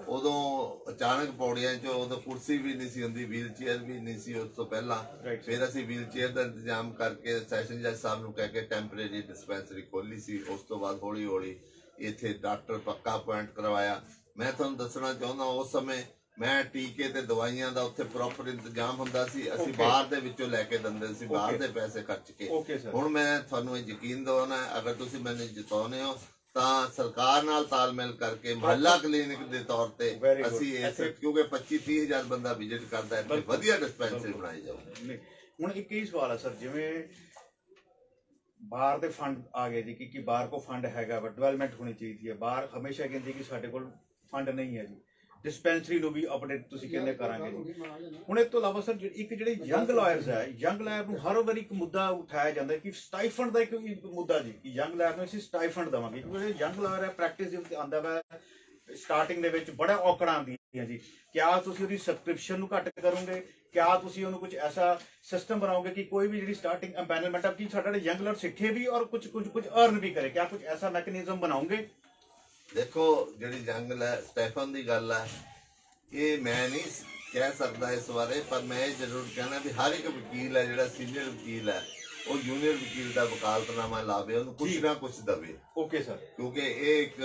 ਉਦੋਂ ਅਚਾਨਕ ਪੌੜੀਆਂ 'ਚ ਉਦੋਂ ਕੁਰਸੀ ਵੀ ਨਹੀਂ ਸੀ ਹੁੰਦੀ, ਵੀਲ ਚੇਅਰ ਵੀ ਨਹੀਂ ਸੀ ਉਸ ਤੋਂ ਪਹਿਲਾਂ। ਫਿਰ ਅਸੀਂ ਵੀਲ ਚੇਅਰ ਦਾ ਇੰਤਜ਼ਾਮ ਕਰਕੇ ਸੈਸ਼ਨ ਜੱਜ ਸਾਹਿਬ ਨੂੰ ਕਹਿ ਕੇ ਟੈਂਪਰੇਰੀ ਡਿਸਪੈਂਸਰੀ ਖੋਲੀ ਸੀ। ਉਸ ਤੋਂ ਬਾਅਦ ਹੌਲੀ ਹੌਲੀ ਇੱਥੇ ਡਾਕਟਰ ਪੱਕਾ ਅਪਾਇੰਟ ਕਰਵਾਇਆ। ਮੈਂ ਤੁਹਾਨੂੰ ਦੱਸਣਾ ਚਾਹੁੰਦਾ ਉਸ ਸਮੇਂ ਮੈਂ ਟੀਕੇ ਤੇ ਦਵਾਈਆਂ ਦਾ ਉੱਥੇ ਪ੍ਰੋਪਰ ਇੰਤਜ਼ਾਮ ਹੁੰਦਾ ਸੀ। ਅਸੀਂ ਬਾਹਰ ਦੇ ਵਿੱਚੋਂ ਲੈ ਕੇ ਦਿੰਦੇ ਸੀ, ਬਾਹਰ ਦੇ ਪੈਸੇ ਖਰਚ ਕੇ। ਹੁਣ ਮੈਂ ਤੁਹਾਨੂੰ ਇਹ ਯਕੀਨ ਦਿਵਾਉਣਾ, ਅਗਰ ਤੁਸੀਂ ਮੈਨੂੰ ਜਿਤਾਉਂਦੇ ਹੋ ਤਾਂ ਸਰਕਾਰ ਨਾਲ ਤਾਲਮੇਲ ਕਰਕੇ ਮੁਹੱਲਾ ਕਲੀਨਿਕ ਦੇ ਤੌਰ ਤੇ ਅਸੀਂ ਕਿਉਂਕਿ 25-30 ਹਜ਼ਾਰ ਬੰਦਾ ਵਿਜ਼ਿਟ ਕਰਦਾ ਹੈ, ਵਧੀਆ ਡਿਸਪੈਂਸਰੀ ਬਣਾਈ ਜਾਊਗੀ। ਹੁਣ ਇੱਕ ਹੀ ਸਵਾਲ ਹੈ ਸਰ, ਜਿਵੇਂ ਬਾਹਰ ਦੇ ਫੰਡ ਆ ਗਏ ਜੀ ਕਿ ਬਾਹਰ ਕੋ ਫੰਡ ਹੈਗਾ ਵਾ, ਡਿਵੈਲਪਮੈਂਟ ਹੋਣੀ ਚਾਹੀਦੀ ਹੈ। ਬਾਹਰ ਹਮੇਸ਼ਾ ਕਹਿੰਦੇ ਕਿ ਸਾਡੇ ਕੋਲ ਫੰਡ ਨਹੀਂ ਹੈ ਜੀ। ਡਿਸਪੈਂਸਰੀ ਨੂੰ ਵੀ ਅਪਡੇਟ ਤੁਸੀਂ ਕਹਿੰਦੇ ਕਰਾਂਗੇ ਜੀ। ਹੁਣ ਇਸ ਤੋਂ ਇਲਾਵਾ ਸਰ ਇੱਕ ਜਿਹੜੇ ਯੰਗ ਲਾਇਰਸ ਹੈ, ਯੰਗ ਲਾਇਰ ਨੂੰ ਹਰ ਵਾਰੀ ਇੱਕ ਮੁੱਦਾ ਉਠਾਇਆ ਜਾਂਦਾ ਕਿ ਸਟਾਈਫੰਡ ਦਾ ਇੱਕ ਮੁੱਦਾ ਜੀ ਕਿ ਯੰਗ ਲਾਇਰ ਨੂੰ ਅਸੀਂ ਸਟਾਈਫੰਡ ਦੇਵਾਂਗੇ ਕਿਉਂਕਿ ਜਿਹੜੇ ਯੰਗ ਲਾਇਰ ਹੈ ਪ੍ਰੈਕਟਿਸ ਦੇ ਉੱਤੇ ਆਉਂਦਾ ਵਾ ਸਟਾਰਟਿੰਗ ਦੇ ਵਿੱਚ ਬੜਾ ਔਕੜਾਂ ਆਉਂਦੀਆਂ ਜੀ। ਕਿਆ ਤੁਸੀਂ ਉਹਦੀ ਸਬਸਕ੍ਰਿਪਸ਼ਨ ਨੂੰ ਘੱਟ ਕਰੋਗੇ? ਕਿਆ ਤੁਸੀਂ ਉਹਨੂੰ ਕੁਝ ਐਸਾ ਸਿਸਟਮ ਬਣਾਓਗੇ ਕਿ ਕੋਈ ਵੀ ਜਿਹੜੀ ਸਟਾਰਟਿੰਗ ਐਮਪੈਨਲਮੈਂਟ ਆ ਕਿ ਸਾਡਾ ਯੰਗ ਲਾਇਰ ਸਿੱਖੇ ਵੀ ਔਰ ਕੁਝ ਅਰਨ ਵੀ ਕਰੇ? ਕਿਆ ਕੁਝ ਐਸਾ ਮੈਕੈਨਿਜ਼ਮ ਬਣਾਓਗੇ? ਦੇਖੋ, ਜਿਹੜੀ ਜੰਗ ਸਟੈਫਨ ਦੀ ਗੱਲ ਹੈ, ਇਹ ਮੈਂ ਨਹੀਂ ਕਹਿ ਸਕਦਾ ਇਸ ਬਾਰੇ, ਪਰ ਮੈਂ ਇਹ ਜ਼ਰੂਰ ਕਹਿਣਾ ਵੀ ਹਰ ਇੱਕ ਵਕੀਲ ਹੈ ਜਿਹੜਾ ਸੀਨੀਅਰ ਵਕੀਲ ਹੈ ਉਹ ਜੂਨੀਅਰ ਵਕੀਲ ਦਾ ਵਕਾਲਤਨਾਮਾ ਲਾਵੇ, ਉਹਨੂੰ ਕੁਝ ਨਾ ਕੁਝ ਦਵੇ। Okay sir. ਕਿਉਂਕਿ ਇਹ ਇੱਕ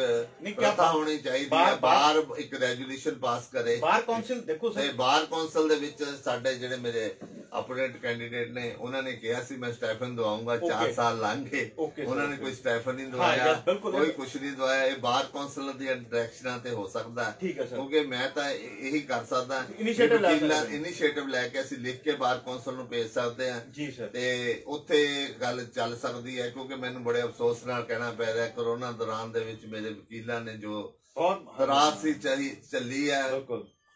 ਪ੍ਰਥਾ ਹੋਣੀ ਚਾਹੀਦੀ ਹੈ। ਬਾਹਰ ਇੱਕ ਰੈਜੂਲੇਸ਼ਨ ਪਾਸ ਕਰੇ। ਬਾਰ ਕੌਂਸਲ ਦੇਖੋ ਸਰ, ਬਾਰ ਕੌਂਸਲ ਦੇ ਵਿੱਚ ਸਾਡੇ ਜਿਹੜੇ ਮੇਰੇ ਅਪੋਨੈਂਟ ਕੈਂਡੀਡੇਟ ਨੇ ਉਹਨਾਂ ਨੇ ਕਿਹਾ ਸੀ ਮੈਂ ਸਟੈਫਨ ਦਵਾਉਂਗਾ, 4 ਸਾਲ ਲੰਘ ਗਏ, ਉਹਨਾਂ ਨੇ ਕੋਈ ਸਟੈਫਨ ਨਹੀਂ ਦਵਾਇਆ, ਕੋਈ ਕੁਝ ਨਹੀਂ ਦਵਾਇਆ। ਇਹ ਬਾਰ ਕੌਂਸਲ ਦੀ ਡਾਇਰੈਕਸ਼ਨਾਂ ਤੇ ਹੋ ਸਕਦਾ ਹੈ ਕਿਉਂਕਿ ਮੈਂ ਤਾਂ ਇਹੀ ਕਰ ਸਕਦਾ, ਇਨੀਸ਼ੀਏਟਿਵ ਲੈ ਕੇ ਅਸੀਂ ਲਿਖ ਕੇ ਬਾਰ ਕੌਂਸਲ ਨੂੰ ਭੇਜ ਸਕਦੇ ਹਾਂ ਤੇ ਉੱਥੇ ਗੱਲ ਚੱਲ ਸਕਦੀ ਹੈ। ਕਿਉਂਕਿ ਮੈਨੂੰ ਬੜੇ ਅਫਸੋਸ ਨਾਲ ਕਹਿਣਾ ਪੈ ਰਿਹਾ, ਕੋਰੋਨਾ ਦੌਰਾਨ ਦੇ ਵਿੱਚ ਮੇਰੇ ਵਕੀਲਾਂ ਨੇ ਜੋ ਤਰਾਸਦੀ ਚੱਲੀ ਹੈ,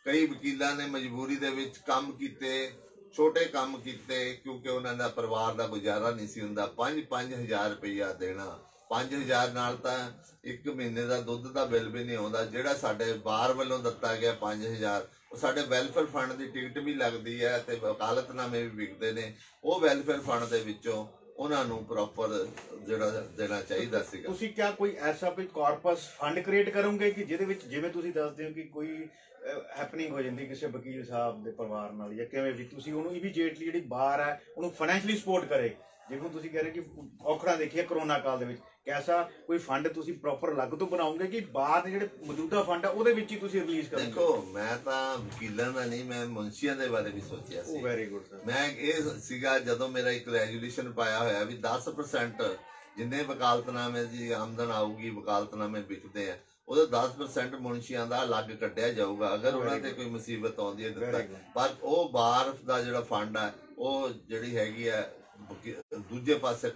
ਕਈ ਵਕੀਲਾਂ ਨੇ ਮਜਬੂਰੀ ਦੇ ਵਿੱਚ ਕੰਮ ਕੀਤੇ, ਛੋਟੇ ਕੰਮ ਕੀਤੇ ਕਿਉਂਕਿ ਉਹਨਾਂ ਦਾ ਪਰਿਵਾਰ ਦਾ ਗੁਜ਼ਾਰਾ ਨਹੀਂ ਸੀ ਹੁੰਦਾ। 5-5000 ਰੁਪਇਆ ਦੇਣਾ, 5000 ਨਾਲ ਤਾਂ ਇੱਕ ਮਹੀਨੇ ਦਾ ਦੁੱਧ ਦਾ ਬਿੱਲ ਵੀ ਨਹੀਂ ਆਉਂਦਾ। ਜਿਹੜਾ ਸਾਡੇ ਬਾਰ ਵੱਲੋਂ ਦਿੱਤਾ ਗਿਆ 5000, ਉਹ ਸਾਡੇ ਵੈਲਫੇਅਰ ਫੰਡ ਦੀ ਟਿਕਟ ਵੀ ਲੱਗਦੀ ਹੈ ਤੇ ਵਕਾਲਤਨਾਮੇ ਵੀ ਵਿਕਦੇ ਨੇ। ਉਹ ਵੈਲਫੇਅਰ ਫੰਡ ਦੇ ਵਿੱਚੋਂ ਉਹਨਾਂ ਨੂੰ ਪ੍ਰੋਪਰ ਜਿਹੜਾ ਦੇਣਾ ਚਾਹੀਦਾ ਸੀਗਾ। ਤੁਸੀਂ ਕਿਆ ਕੋਈ ਐਸਾ ਕੋਈ ਕਾਰਪਸ ਫੰਡ ਕ੍ਰੀਏਟ ਕਰੋਗੇ ਕਿ ਜਿਹਦੇ ਵਿੱਚ ਜਿਵੇਂ ਤੁਸੀਂ ਦੱਸਦੇ ਹੋ ਕਿ ਕੋਈ ਹੈਪਨਿੰਗ ਹੋ ਜਾਂਦੀ ਕਿਸੇ ਵਕੀਲ ਸਾਹਿਬ ਦੇ ਪਰਿਵਾਰ ਨਾਲ ਜਾਂ ਕਿਵੇਂ ਵੀ, ਤੁਸੀਂ ਉਹਨੂੰ ਇਮੀਡੀਏਟਲੀ ਜਿਹੜੀ ਬਾਹਰ ਹੈ ਉਹਨੂੰ ਫਾਈਨੈਂਸ਼ਲੀ ਸਪੋਰਟ ਕਰੇ? ਜਿਵੇਂ ਤੁਸੀਂ ਕਹਿ ਰਹੇ ਕਿ ਔਖੜਾ ਦੇਖਿਆ ਕਰੋਨਾ ਕਾਲ ਦੇ ਵਿੱਚ, ਕੈਸਾ ਕੋਈ ਫੰਡ ਤੁਸੀਂ ਪ੍ਰੋਪਰ ਅਲੱਗ ਤੋਂ ਬਣਾਓਗੇ ਕਿ ਬਾਹਰ ਦੇ ਜਿਹੜੇ ਮੌਜੂਦਾ ਫੰਡ ਆ ਉਹਦੇ ਵਿੱਚ ਹੀ ਤੁਸੀਂ ਰਿਲੀਜ਼ ਕਰੋਗੇ? ਦੇਖੋ, ਮੈਂ ਤਾਂ ਵਕੀਲਾਂ ਦਾ ਨਹੀਂ, ਮੈਂ ਮੁਨਸ਼ੀਆਂ ਦੇ ਬਾਰੇ ਵੀ ਸੋਚਿਆ ਸੀ। Very good sir. ਮੈਂ ਇਹ ਸੀਗਾ ਜਦੋਂ ਮੇਰਾ ਇੱਕ ਰੈਜੂਲੇਸ਼ਨ ਪਾਇਆ ਹੋਇਆ ਵੀ 10% ਜਿੰਨੇ ਵਕਾਲਤਨਾਮੇ ਦੀ ਆਮਦਨ ਆਊਗੀ, ਵਕਾਲਤਨਾਮੇ ਵਿਕਦੇ ਆ, ਉਹਦਾ 10% ਮੁਨਸ਼ੀਆਂ ਦਾ ਅਲੱਗ ਕੱਢਿਆ ਜਾਊਗਾ ਅਗਰ ਉਹਨਾਂ ਤੇ ਕੋਈ ਮੁਸੀਬਤ ਆਉਂਦੀ ਹੈ ਦਿੱਤਾ। ਪਰ ਉਹ ਬਾਹਰ ਦਾ ਜਿਹੜਾ ਫੰਡ ਹੈ ਉਹ ਜਿਹੜੀ ਹੈਗੀ ਹੈ ਦੂਜੇ ਪਾਸੇ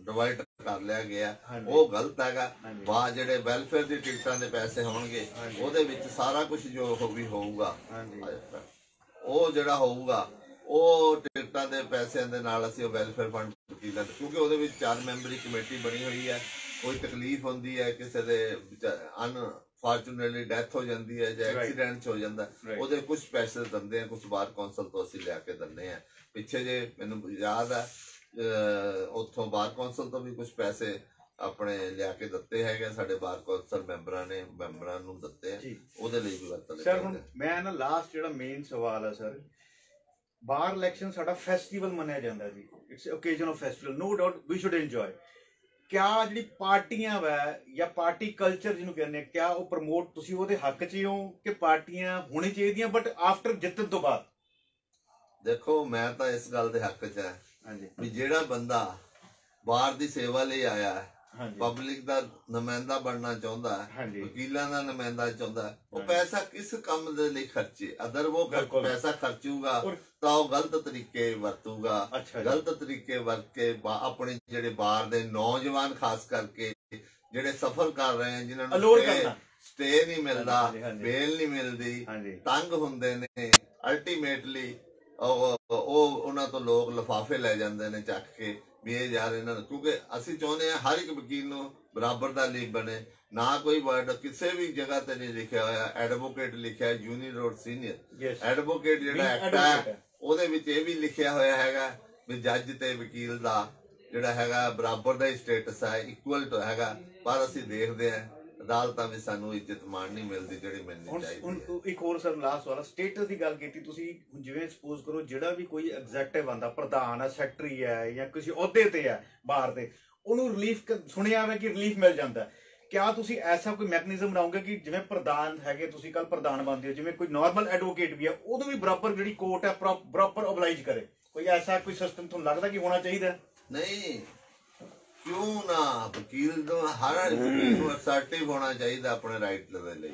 ਡਿਵਾਈਡ ਕਰ ਲਿਆ ਗਿਆ, ਉਹ ਗਲਤ ਹੈਗਾ। ਬਾਹਰ ਜਿਹੜੇ ਵੈਲਫੇਅਰ ਦੀ ਟਿਕਟਾਂ ਦੇ ਪੈਸੇ ਹੋਣਗੇ ਉਹਦੇ ਵਿੱਚ ਸਾਰਾ ਕੁਝ ਜੋ ਵੀ ਹੋਊਗਾ, ਉਹ ਜਿਹੜਾ ਹੋਊਗਾ ਉਹ ਟਿਕਟਾਂ ਦੇ ਪੈਸਿਆਂ ਦੇ ਨਾਲ ਅਸੀਂ ਉਹ ਵੈਲਫੇਅਰ ਫੰਡ ਵਕੀਲਾਂ, ਕਿਉਂਕਿ ਉਹਦੇ ਵਿੱਚ 4 ਮੈਂਬਰੀ ਕਮੇਟੀ ਬਣੀ ਹੋਈ ਹੈ। ਕੋਈ ਤਕਲੀਫ ਹੁੰਦੀ ਹੈ, ਕਿਸੇ ਦੇ ਅਨਫੋਰਚੂਨੇਟਲੀ ਡੈਥ ਹੋ ਜਾਂਦੀ ਹੈ ਜਾਂ ਐਕਸੀਡੈਂਟ ਹੋ ਜਾਂਦਾ, ਉਹਦੇ ਕੁਝ ਪੈਸੇ ਦਿੰਦੇ ਆ, ਕੁਝ ਬਾਰ ਕੌਂਸਲ ਤੋਂ ਅਸੀਂ ਲਿਆ ਕੇ ਦਿੰਦੇ ਆ। ਪਿੱਛੇ ਜੇ ਮੈਨੂੰ ਯਾਦ ਹੈ ਉੱਥੋਂ ਬਾਰ ਕੌਂਸਲ ਤੋਂ ਵੀ ਕੁਝ ਪੈਸੇ ਆਪਣੇ ਲਿਆ ਕੇ ਦਿੱਤੇ ਹੈਗੇ ਸਾਡੇ ਬਾਰ ਕੌਂਸਲ ਮੈਂਬਰਾਂ ਨੂੰ ਦਿੱਤੇ ਆ, ਉਹਦੇ ਲਈ ਵੀ ਵਰਤ ਸਰ ਹੁਣ ਮੈਂ ਨਾ ਲਾਸਟ ਜਿਹੜਾ ਮੇਨ ਸਵਾਲ ਹੈ ਸਰ, ਬਾਰ ਇਲੈਕਸ਼ਨ ਸਾਡਾ ਫੈਸਟੀਵਲ ਮੰਨਿਆ ਜਾਂਦਾ ਜੀ, it's occasion of festival, no doubt we should enjoy. ਕਿਆ ਜਿਹੜੀ ਪਾਰਟੀਆਂ ਵਾ ਜਾਂ ਪਾਰਟੀ ਕਲਚਰ ਜਿਹਨੂੰ ਕਹਿੰਦੇ, ਕਿਆ ਉਹ ਪ੍ਰਮੋਟ ਤੁਸੀਂ ਉਹਦੇ ਹੱਕ 'ਚ ਹੋ ਕਿ ਪਾਰਟੀਆਂ ਹੋਣੀ ਚਾਹੀਦੀਆਂ ਬਟ ਆਫਟਰ ਜਿੱਤਣ ਤੋਂ ਬਾਅਦ? ਦੇਖੋ ਮੈਂ ਤਾਂ ਇਸ ਗੱਲ ਦੇ ਹੱਕ 'ਚ ਹੈ ਵੀ ਜਿਹੜਾ ਬੰਦਾ ਬਾਹਰ ਦੀ ਸੇਵਾ ਲਈ ਆਇਆ ਹੈ, ਪਬਲਿਕ ਦਾ ਨੁਮਾਇੰਦਾ ਬਣਨਾ ਚਾਹੁੰਦਾ ਹੈ, ਵਕੀਲਾਂ ਦਾ ਨੁਮਾਇੰਦਾ ਚਾਹੁੰਦਾ, ਉਹ ਪੈਸਾ ਕਿਸ ਕੰਮ ਦੇ ਲਈ ਖਰਚੇ? ਅਦਰ ਉਹ ਪੈਸਾ ਖਰਚੂਗਾ ਤਾਂ ਉਹ ਗਲਤ ਤਰੀਕੇ ਵਰਤੂਗਾ, ਗਲਤ ਤਰੀਕੇ ਵਰਤ ਕੇ ਆਪਣੇ ਜਿਹੜੇ ਬਾਹਰ ਦੇ ਨੌਜਵਾਨ ਖਾਸ ਕਰਕੇ ਜਿਹੜੇ ਸਫਰ ਕਰ ਰਹੇ ਆ, ਜਿਨ੍ਹਾਂ ਨੂੰ ਸਟੇ ਨਹੀਂ ਮਿਲਦਾ, ਬੇਲ ਨਹੀਂ ਮਿਲਦੀ, ਤੰਗ ਹੁੰਦੇ ਨੇ, ਅਲਟੀਮੇਟਲੀ ਉਹ ਉਹਨਾਂ ਤੋਂ ਲੋਕ ਲਿਫਾਫੇ ਲੈ ਜਾਂਦੇ ਨੇ ਚੱਕ ਕੇ ਵੀ ਇਹ ਯਾਰ ਇਹਨਾਂ ਨੂੰ, ਕਿਉਂਕਿ ਅਸੀਂ ਚਾਹੁੰਦੇ ਹਾਂ ਹਰ ਇੱਕ ਵਕੀਲ ਨੂੰ ਬਰਾਬਰ ਦਾ ਲੀਗ ਬਣੇ। ਨਾ ਕੋਈ ਵਰਡ ਕਿਸੇ ਵੀ ਜਗ੍ਹਾ ਤੇ ਨਹੀਂ ਲਿਖਿਆ ਹੋਇਆ ਐਡਵੋਕੇਟ ਲਿਖਿਆ, ਜੂਨੀਅਰ ਔਰ ਸੀਨੀਅਰ। ਐਡਵੋਕੇਟ ਜਿਹੜਾ ਐਕਟ ਹੈ ਉਹਦੇ ਵਿੱਚ ਇਹ ਵੀ ਲਿਖਿਆ ਹੋਇਆ ਹੈਗਾ ਵੀ ਜੱਜ ਤੇ ਵਕੀਲ ਦਾ ਜਿਹੜਾ ਹੈਗਾ ਬਰਾਬਰ ਦਾ ਹੀ ਸਟੇਟਸ ਹੈ, ਇਕੁਅਲ ਹੈਗਾ। ਪਰ ਅਸੀਂ ਦੇਖਦੇ ਹਾਂ ਅਦਾਲਤਾਂ ਵਿੱਚ ਸਾਨੂੰ ਇੱਜ਼ਤ ਮਾਣ ਨਹੀਂ ਮਿਲਦੀ ਜਿਹੜੀ ਮਿਲਣੀ ਚਾਹੀਦੀ। ਇੱਕ ਹੋਰ ਸਰ ਲਾਸਟ ਵਾਲਾ ਸਟੇਟਸ ਦੀ ਗੱਲ ਕੀਤੀ ਤੁਸੀਂ, ਜਿਵੇਂ ਸਪੋਜ਼ ਕਰੋ ਜਿਹੜਾ ਵੀ ਕੋਈ ਐਗਜ਼ੈਕਟਿਵ ਆਂਦਾ, ਪ੍ਰਧਾਨ ਹੈ, ਸੈਕਟਰੀ ਹੈ ਜਾਂ ਕਿਸੇ ਅਹੁਦੇ ਤੇ ਹੈ ਬਾਹਰ ਦੇ, ਉਹਨੂੰ ਰਿਲੀਫ ਸੁਣਿਆ ਹੋਵੇ ਕਿ ਰਿਲੀਫ ਮਿਲ ਜਾਂਦਾ, ਕਿਆ ਤੁਸੀਂ ਐਸਾ ਕੋਈ ਮੈਕੈਨਿਜ਼ਮ ਬਣਾਓਗੇ ਕਿ ਜਿਵੇਂ ਪ੍ਰਧਾਨ ਹੈਗੇ, ਤੁਸੀਂ ਕੱਲ ਪ੍ਰਧਾਨ ਬਣਦੇ ਹੋ, ਜਿਵੇਂ ਕੋਈ ਨਾਰਮਲ ਐਡਵੋਕੇਟ ਵੀ ਹੈ ਉਹਨੂੰ ਵੀ ਬਰਾਬਰ ਜਿਹੜੀ ਕੋਰਟ ਹੈ ਪ੍ਰੋਪਰ ਓਬਲਾਈਜ ਕਰੇ? ਕੋਈ ਐਸਾ ਕੋਈ ਸਿਸਟਮ ਤੁਹਾਨੂੰ ਲੱਗਦਾ ਕਿ ਹੋਣਾ ਚਾਹੀਦਾ? ਨਹੀਂ, ਕਿਉਂ ਨਾ? ਵਕੀਲ ਨੂੰ ਹਰ ਵਕੀਲ ਨੂੰ ਅਸਰਟਿਵ ਹੋਣਾ ਚਾਹੀਦਾ ਆਪਣੇ ਰਾਈਟ ਦੇ ਲਈ।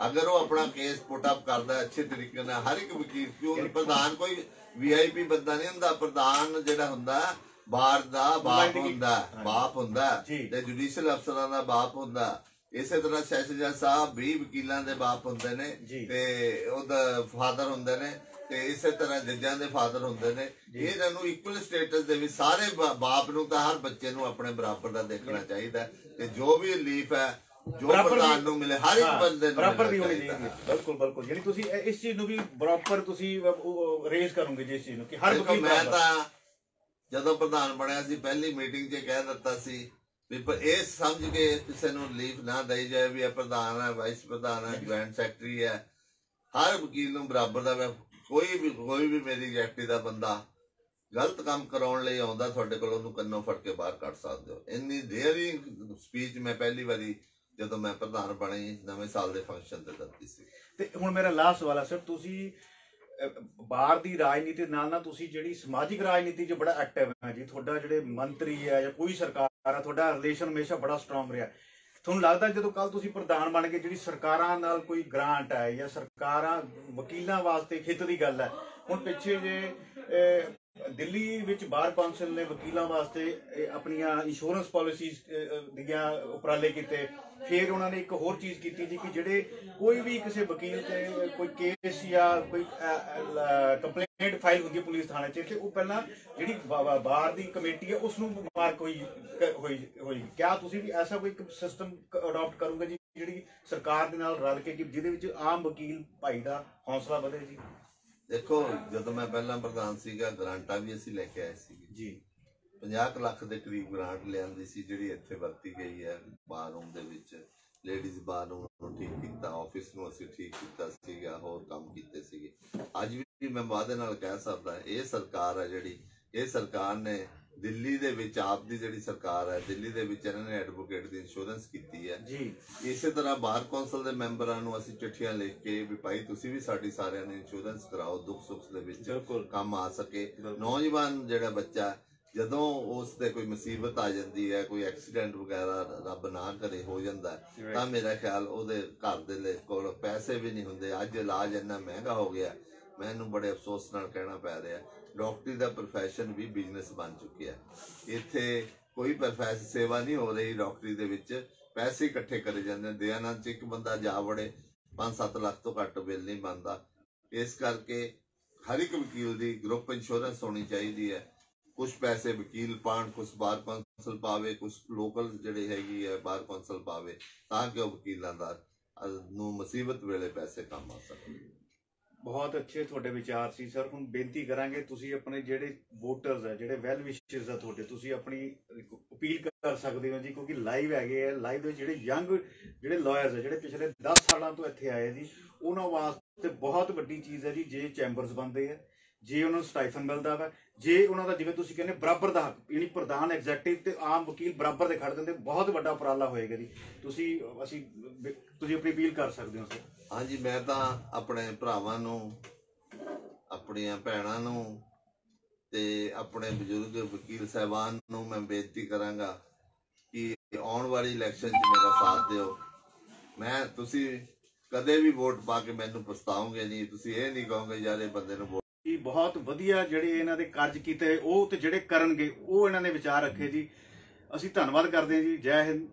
ਅਗਰ ਉਹ ਆਪਣਾ ਕੇਸ ਪੁੱਟ ਅਪ ਕਰਦਾ ਅੱਛੇ ਤਰੀਕੇ ਨਾਲ, ਹਰ ਇੱਕ ਵਕੀਲ, ਕਿਉਂ ਪ੍ਰਧਾਨ ਕੋਈ VIP ਬੰਦਾ ਨਹੀਂ ਹੁੰਦਾ। ਪ੍ਰਧਾਨ ਜਿਹੜਾ ਹੁੰਦਾ ਬਾਹਰ ਦਾ ਬਾਪ ਹੁੰਦਾ ਤੇ ਜੁਡੀਸ਼ੀਅਲ ਅਫਸਰਾਂ ਦਾ ਬਾਪ ਹੁੰਦਾ। ਇਸੇ ਤਰ੍ਹਾਂ ਸੈਸ਼ਨ ਜੱਜ ਸਾਹਿਬ ਵੀ ਵਕੀਲਾਂ ਦੇ ਬਾਪ ਹੁੰਦੇ ਨੇ ਤੇ ਉਹਦਾ ਫਾਦਰ ਹੁੰਦੇ ਨੇ, ਤੇ ਇਸੇ ਤਰ੍ਹਾਂ ਜੱਜਾਂ ਦੇ ਫਾਦਰ ਹੁੰਦੇ ਨੇ। ਇਹਨਾਂ ਨੂੰ ਇਕੁਅਲ ਸਟੇਟਸ ਦੇ ਵਿੱਚ ਸਾਰੇ ਬਾਪ ਨੂੰ ਤਾਂ ਹਰ ਬੱਚੇ ਨੂੰ ਆਪਣੇ ਬਰਾਬਰ ਦਾ ਦੇਖਣਾ ਚਾਹੀਦਾ ਤੇ ਜੋ ਵੀ ਰਿਲੀਫ ਹੈ ਜੋ ਪ੍ਰਧਾਨ ਨੂੰ ਮਿਲੇ ਹਰ ਇੱਕ ਬੰਦੇ ਨੂੰ ਬਰਾਬਰ ਦੀ ਹੋਣੀ ਚਾਹੀਦੀ ਹੈ। ਬਿਲਕੁਲ ਬਿਲਕੁਲ, ਜਿਹੜੀ ਤੁਸੀਂ ਇਸ ਚੀਜ਼ ਨੂੰ ਵੀ ਬਰਾਬਰ ਤੁਸੀਂ ਰੇਜ਼ ਕਰੋਗੇ ਜੀ ਇਸ ਚੀਜ਼ ਨੂੰ ਕਿ ਹਰ ਵਕੀਲ। ਮੈਂ ਤਾਂ ਜਦੋਂ ਪ੍ਰਧਾਨ ਬਣਿਆ ਸੀ ਪਹਿਲੀ ਮੀਟਿੰਗ 'ਚ ਕਹਿ ਦਿੱਤਾ ਸੀ ਵੀ ਇਹ ਸਮਝ ਕੇ ਕਿਸੇ ਨੂੰ ਰਿਲੀਫ ਨਾ ਦੇਈ ਜਾਏ ਵੀ ਇਹ ਪ੍ਰਧਾਨ ਹੈ, ਵਾਈਸ ਪ੍ਰਧਾਨ ਹੈ, ਜੁਆਇੰਟ ਸੈਕਟਰੀ ਹੈ, ਹਰ ਵਕੀਲ ਨੂੰ ਬਰਾਬਰ ਦਾ। ਕੋਈ ਵੀ ਮੇਰੀ ਜੈਕਟੀ ਦਾ ਬੰਦਾ ਗਲਤ ਕੰਮ ਕਰਾਉਣ ਲਈ ਆਉਂਦਾ ਤੁਹਾਡੇ ਕੋਲ, ਉਹਨੂੰ ਕੰਨੋਂ ਫੜ ਕੇ ਬਾਹਰ ਕੱਢ ਸਕਦੇ ਹੋ। ਇੰਨੀ ਦੇਰੀ ਸਪੀਚ ਮੈਂ ਪਹਿਲੀ ਵਾਰੀ ਜਦੋਂ ਮੈਂ ਪ੍ਰਧਾਨ ਬਣੀ ਨਵੇਂ ਸਾਲ ਦੇ ਫੰਕਸ਼ਨ ਤੇ ਦਿੱਤੀ ਸੀ। ਤੇ ਹੁਣ ਮੇਰਾ ਲਾਸਟ ਸਵਾਲ ਹੈ ਸਰ, ਤੁਸੀਂ ਬਾਹਰ ਦੀ ਰਾਜਨੀਤੀ ਨਾਲ ਤੁਸੀਂ ਜਿਹੜੀ ਸਮਾਜਿਕ ਰਾਜਨੀਤੀ 'ਚ ਬੜਾ ਐਕਟਿਵ ਹੈ ਜੀ, ਤੁਹਾਡਾ ਜਿਹੜੇ ਮੰਤਰੀ ਹੈ ਜਾਂ ਕੋਈ ਸਰਕਾਰ ਹੈ, ਤੁਹਾਡਾ ਰਿਲੇਸ਼ਨ ਹਮੇਸ਼ਾ ਬੜਾ ਸਟਰੋਂਗ ਰਿਹਾ। ਤੁਹਾਨੂੰ ਲੱਗਦਾ ਜਦੋਂ ਕੱਲ ਤੁਸੀਂ ਪ੍ਰਧਾਨ ਬਣ ਕੇ ਜਿਹੜੀ ਸਰਕਾਰਾਂ ਨਾਲ ਕੋਈ ਗ੍ਰਾਂਟ ਹੈ ਜਾਂ ਸਰਕਾਰਾਂ ਵਕੀਲਾਂ ਵਾਸਤੇ ਹਿੱਤ ਦੀ ਗੱਲ ਹੈ, ਹੁਣ ਪਿੱਛੇ ਜੇ ਦਿੱਲੀ ਵਿੱਚ ਬਾਰ ਕੌਂਸਲ ਨੇ ਵਕੀਲਾਂ ਵਾਸਤੇ ਆਪਣੀਆਂ ਇੰਸ਼ੋਰੈਂਸ ਪਾਲਿਸੀਜ਼ ਦੀਆਂ ਉਪਰਾਲੇ ਕੀਤੇ, ਫਿਰ ਉਹਨਾਂ ਨੇ ਇੱਕ ਹੋਰ ਚੀਜ਼ ਕੀਤੀ ਜੀ ਕਿ ਜਿਹੜੇ ਕੋਈ ਵੀ ਕਿਸੇ ਵਕੀਲ ਤੇ ਕੋਈ ਕੇਸ ਜਾਂ ਕੋਈ ਕੰਪਲੇਂਟ ਫਾਈਲ ਹੁੰਦੀ ਹੈ ਪੁਲਿਸ ਥਾਣੇ 'ਚ, ਤੇ ਉਹ ਪਹਿਲਾਂ ਜਿਹੜੀ ਬਾਹਰ ਦੀ ਕਮੇਟੀ ਹੈ ਉਸ ਨੂੰ ਮਾਰਕ ਹੋਈ। ਕਿਆ ਤੁਸੀਂ ਵੀ ਐਸਾ ਕੋਈ ਸਿਸਟਮ ਅਡਾਪਟ ਕਰੋਗੇ ਜੀ ਜਿਹੜੀ ਸਰਕਾਰ ਦੇ ਨਾਲ ਰਲ ਕੇ, ਜਿਹਦੇ ਵਿੱਚ ਆਮ ਵਕੀਲ ਭਾਈ ਦਾ ਹੌਸਲਾ ਵਧੇ ਜੀ? ਦੇਖੋ, ਜਦੋਂ ਮੈਂ ਪਹਿਲਾਂ ਪ੍ਰਧਾਨ ਸੀਗਾ ਗ੍ਰਾਂਟਾਂ ਵੀ ਅਸੀਂ ਲੈ ਕੇ ਆਏ ਸੀਗੇ ਜੀ। 50 ਲੱਖ ਦੇ ਕਰੀਬ ਗ੍ਰਾਂਟ ਲਿਆਂਦੀ ਸੀ ਜਿਹੜੀ ਇੱਥੇ ਵਰਤੀ ਗਈ ਹੈ ਬਾਰ ਰੂਮ ਦੇ ਵਿੱਚ। ਲੇਡੀਜ਼ ਬਾਰ ਰੂਮ ਨੂੰ ਠੀਕ ਕੀਤਾ, ਆਫਿਸ ਨੂੰ ਅਸੀਂ ਠੀਕ ਕੀਤਾ ਸੀਗਾ, ਹੋਰ ਕੰਮ ਕੀਤੇ ਸੀਗੇ। ਅੱਜ ਵੀ ਮੈਂ ਵਾਅਦੇ ਨਾਲ ਕਹਿ ਸਕਦਾ ਇਹ ਸਰਕਾਰ ਹੈ ਜਿਹੜੀ, ਇਹ ਸਰਕਾਰ ਨੇ ਦਿੱਲੀ ਦੇ ਵਿੱਚ ਆਪ ਦੀ ਜਿਹੜੀ ਸਰਕਾਰ ਹੈ, ਦਿੱਲੀ ਦੇ ਵਿੱਚ ਇਹਨਾਂ ਨੇ ਐਡਵੋਕੇਟ ਦੀ ਇੰਸ਼ੋਰੈਂਸ ਕੀਤੀ ਹੈ ਜੀ। ਇਸੇ ਤਰ੍ਹਾਂ ਬਾਰ ਕੌਂਸਲ ਦੇ ਮੈਂਬਰਾਂ ਨੂੰ ਅਸੀਂ ਚਿੱਠੀਆਂ ਲਿਖ ਕੇ ਵੀ ਭਾਈ ਤੁਸੀਂ ਵੀ ਸਾਡੀ ਸਾਰਿਆਂ ਦੀ ਇੰਸ਼ੋਰੈਂਸ ਕਰਾਓ, ਦੁੱਖ ਸੁੱਖ ਦੇ ਵਿੱਚ ਕੰਮ ਆ ਸਕੇ। ਨੌਜਵਾਨ ਜਿਹੜਾ ਬੱਚਾ ਜਦੋਂ ਉਸ ਤੇ ਕੋਈ ਮੁਸੀਬਤ ਆ ਜਾਂਦੀ ਹੈ, ਕੋਈ ਐਕਸੀਡੈਂਟ ਵਗੈਰਾ ਰੱਬ ਨਾ ਕਰੇ ਹੋ ਜਾਂਦਾ, ਤਾਂ ਮੇਰਾ ਖਿਆਲ ਉਹਦੇ ਘਰ ਦੇ ਕੋਲ ਪੈਸੇ ਵੀ ਨਹੀਂ ਹੁੰਦੇ। ਅੱਜ ਇਲਾਜ ਇੰਨਾ ਮਹਿੰਗਾ ਹੋ ਗਿਆ, ਮੈਨੂੰ ਬੜੇ ਅਫਸੋਸ ਨਾਲ ਕਹਿਣਾ ਪੈ ਰਿਹਾ ਡਾਕਟਰੀ ਦਾ ਪ੍ਰੋਫੈਸ਼ਨ ਵੀ ਬਿਜ਼ਨਸ ਬਣ ਚੁੱਕਿਆ। ਇੱਥੇ ਕੋਈ ਪ੍ਰੋਫੈਸ਼ਨ ਸੇਵਾ ਨਹੀਂ ਹੋ ਰਹੀ ਡਾਕਟਰੀ ਦੇ ਵਿੱਚ, ਪੈਸੇ ਇਕੱਠੇ ਕਰੇ ਜਾਂਦੇ। ਦਯਾਨੰਦ 'ਚ ਇੱਕ ਬੰਦਾ ਜਾ ਵੜੇ 5-7 ਲੱਖ ਤੋਂ ਘੱਟ ਬਿੱਲ ਨਹੀਂ ਬਣਦਾ। ਇਸ ਕਰਕੇ ਹਰ ਇੱਕ ਵਕੀਲ ਦੀ ਗਰੁੱਪ ਇੰਸ਼ੋਰੈਂਸ ਹੋਣੀ ਚਾਹੀਦੀ ਹੈ। ਕੁਛ ਪੈਸੇ ਵਕੀਲ ਪਾਉਣ, ਕੁਛ ਬਾਰ ਕੌਂਸਲ ਪਾਵੇ, ਕੁਛ ਲੋਕਲ ਜਿਹੜੇ ਹੈਗੀ ਹੈ ਬਾਰ ਕੌਂਸਲ ਪਾਵੇ, ਤਾਂ ਕਿ ਉਹ ਵਕੀਲਾਂ ਦਾ ਨੂੰ ਮੁਸੀਬਤ ਵੇਲੇ ਪੈਸੇ ਕੰਮ ਆ ਸਕਣ। ਬਹੁਤ ਅੱਛੇ ਤੁਹਾਡੇ ਵਿਚਾਰ ਸੀ ਸਰ। ਹੁਣ ਬੇਨਤੀ ਕਰਾਂਗੇ ਤੁਸੀਂ ਆਪਣੇ ਜਿਹੜੇ ਵੋਟਰਸ ਆ, ਜਿਹੜੇ ਵੈਲ ਵਿਸ਼ਰਸ ਆ ਤੁਹਾਡੇ, ਤੁਸੀਂ ਆਪਣੀ ਅਪੀਲ ਕਰ ਸਕਦੇ ਹੋ ਜੀ, ਕਿਉਂਕਿ ਲਾਈਵ ਹੈਗੇ ਆ। ਲਾਈਵ ਦੇ ਜਿਹੜੇ ਯੰਗ ਜਿਹੜੇ ਲਾਇਰਸ ਆ, ਜਿਹੜੇ ਪਿਛਲੇ 10 ਸਾਲਾਂ ਤੋਂ ਇੱਥੇ ਆਏ ਜੀ, ਉਹਨਾਂ ਵਾਸਤੇ ਬਹੁਤ ਵੱਡੀ ਚੀਜ਼ ਹੈ ਜੀ ਜੇ ਚੈਂਬਰਸ ਬਣਦੇ ਆ, ਜੇ ਉਹਨਾਂ ਨੂੰ ਸਟਾਈਫਨ ਮਿਲਦਾ ਵਾ, ਜੇ ਉਹਨਾਂ ਦਾ ਜਿਵੇਂ ਤੁਸੀਂ ਕਹਿੰਦੇ ਬਰਾਬਰ ਦਾ ਹੱਕ, ਯਾਨੀ ਪ੍ਰਧਾਨ ਐਗਜ਼ੈਕਟਿਵ ਤੇ ਆਮ ਵਕੀਲ ਬਰਾਬਰ ਦੇ ਖੜ ਦਿੰਦੇ, ਬਹੁਤ ਵੱਡਾ ਉਪਰਾਲਾ ਹੋਏਗਾ ਜੀ। ਤੁਸੀਂ ਆਪਣੀ ਅਪੀਲ ਕਰ ਸਕਦੇ ਹੋ ਸਰ। ਹਾਂਜੀ, ਮੈਂ ਤਾਂ ਆਪਣੇ ਭਰਾਵਾਂ ਨੂੰ, ਆਪਣੀਆਂ ਭੈਣਾਂ ਨੂੰ ਤੇ ਆਪਣੇ ਬਜ਼ੁਰਗ ਵਕੀਲ ਸਾਹਿਬਾਨ ਨੂੰ ਮੈਂ ਬੇਨਤੀ ਕਰਾਂਗਾ ਕਿ ਆਉਣ ਵਾਲੀ ਇਲੈਕਸ਼ਨ 'ਚ ਮੇਰਾ ਸਾਥ ਦਿਓ। ਤੁਸੀਂ ਕਦੇ ਵੀ ਵੋਟ ਪਾ ਕੇ ਮੈਨੂੰ ਪਛਤਾਓਗੇ ਨਹੀਂ। ਤੁਸੀਂ ਇਹ ਨਹੀਂ ਕਹੋਗੇ ਯਾਰ ਇਹ ਬੰਦੇ ਨੂੰ ਵੋਟ। ਜੀ ਬਹੁਤ ਵਧੀਆ ਜਿਹੜੇ ਇਹਨਾਂ ਦੇ ਕਾਰਜ ਕੀਤੇ ਉਹ ਤੇ ਜਿਹੜੇ ਕਰਨਗੇ ਉਹ ਇਹਨਾਂ ਨੇ ਵਿਚਾਰ ਰੱਖੇ ਜੀ। ਅਸੀਂ ਧੰਨਵਾਦ ਕਰਦੇ ਹਾਂ ਜੀ। ਜੈ ਹਿੰਦ।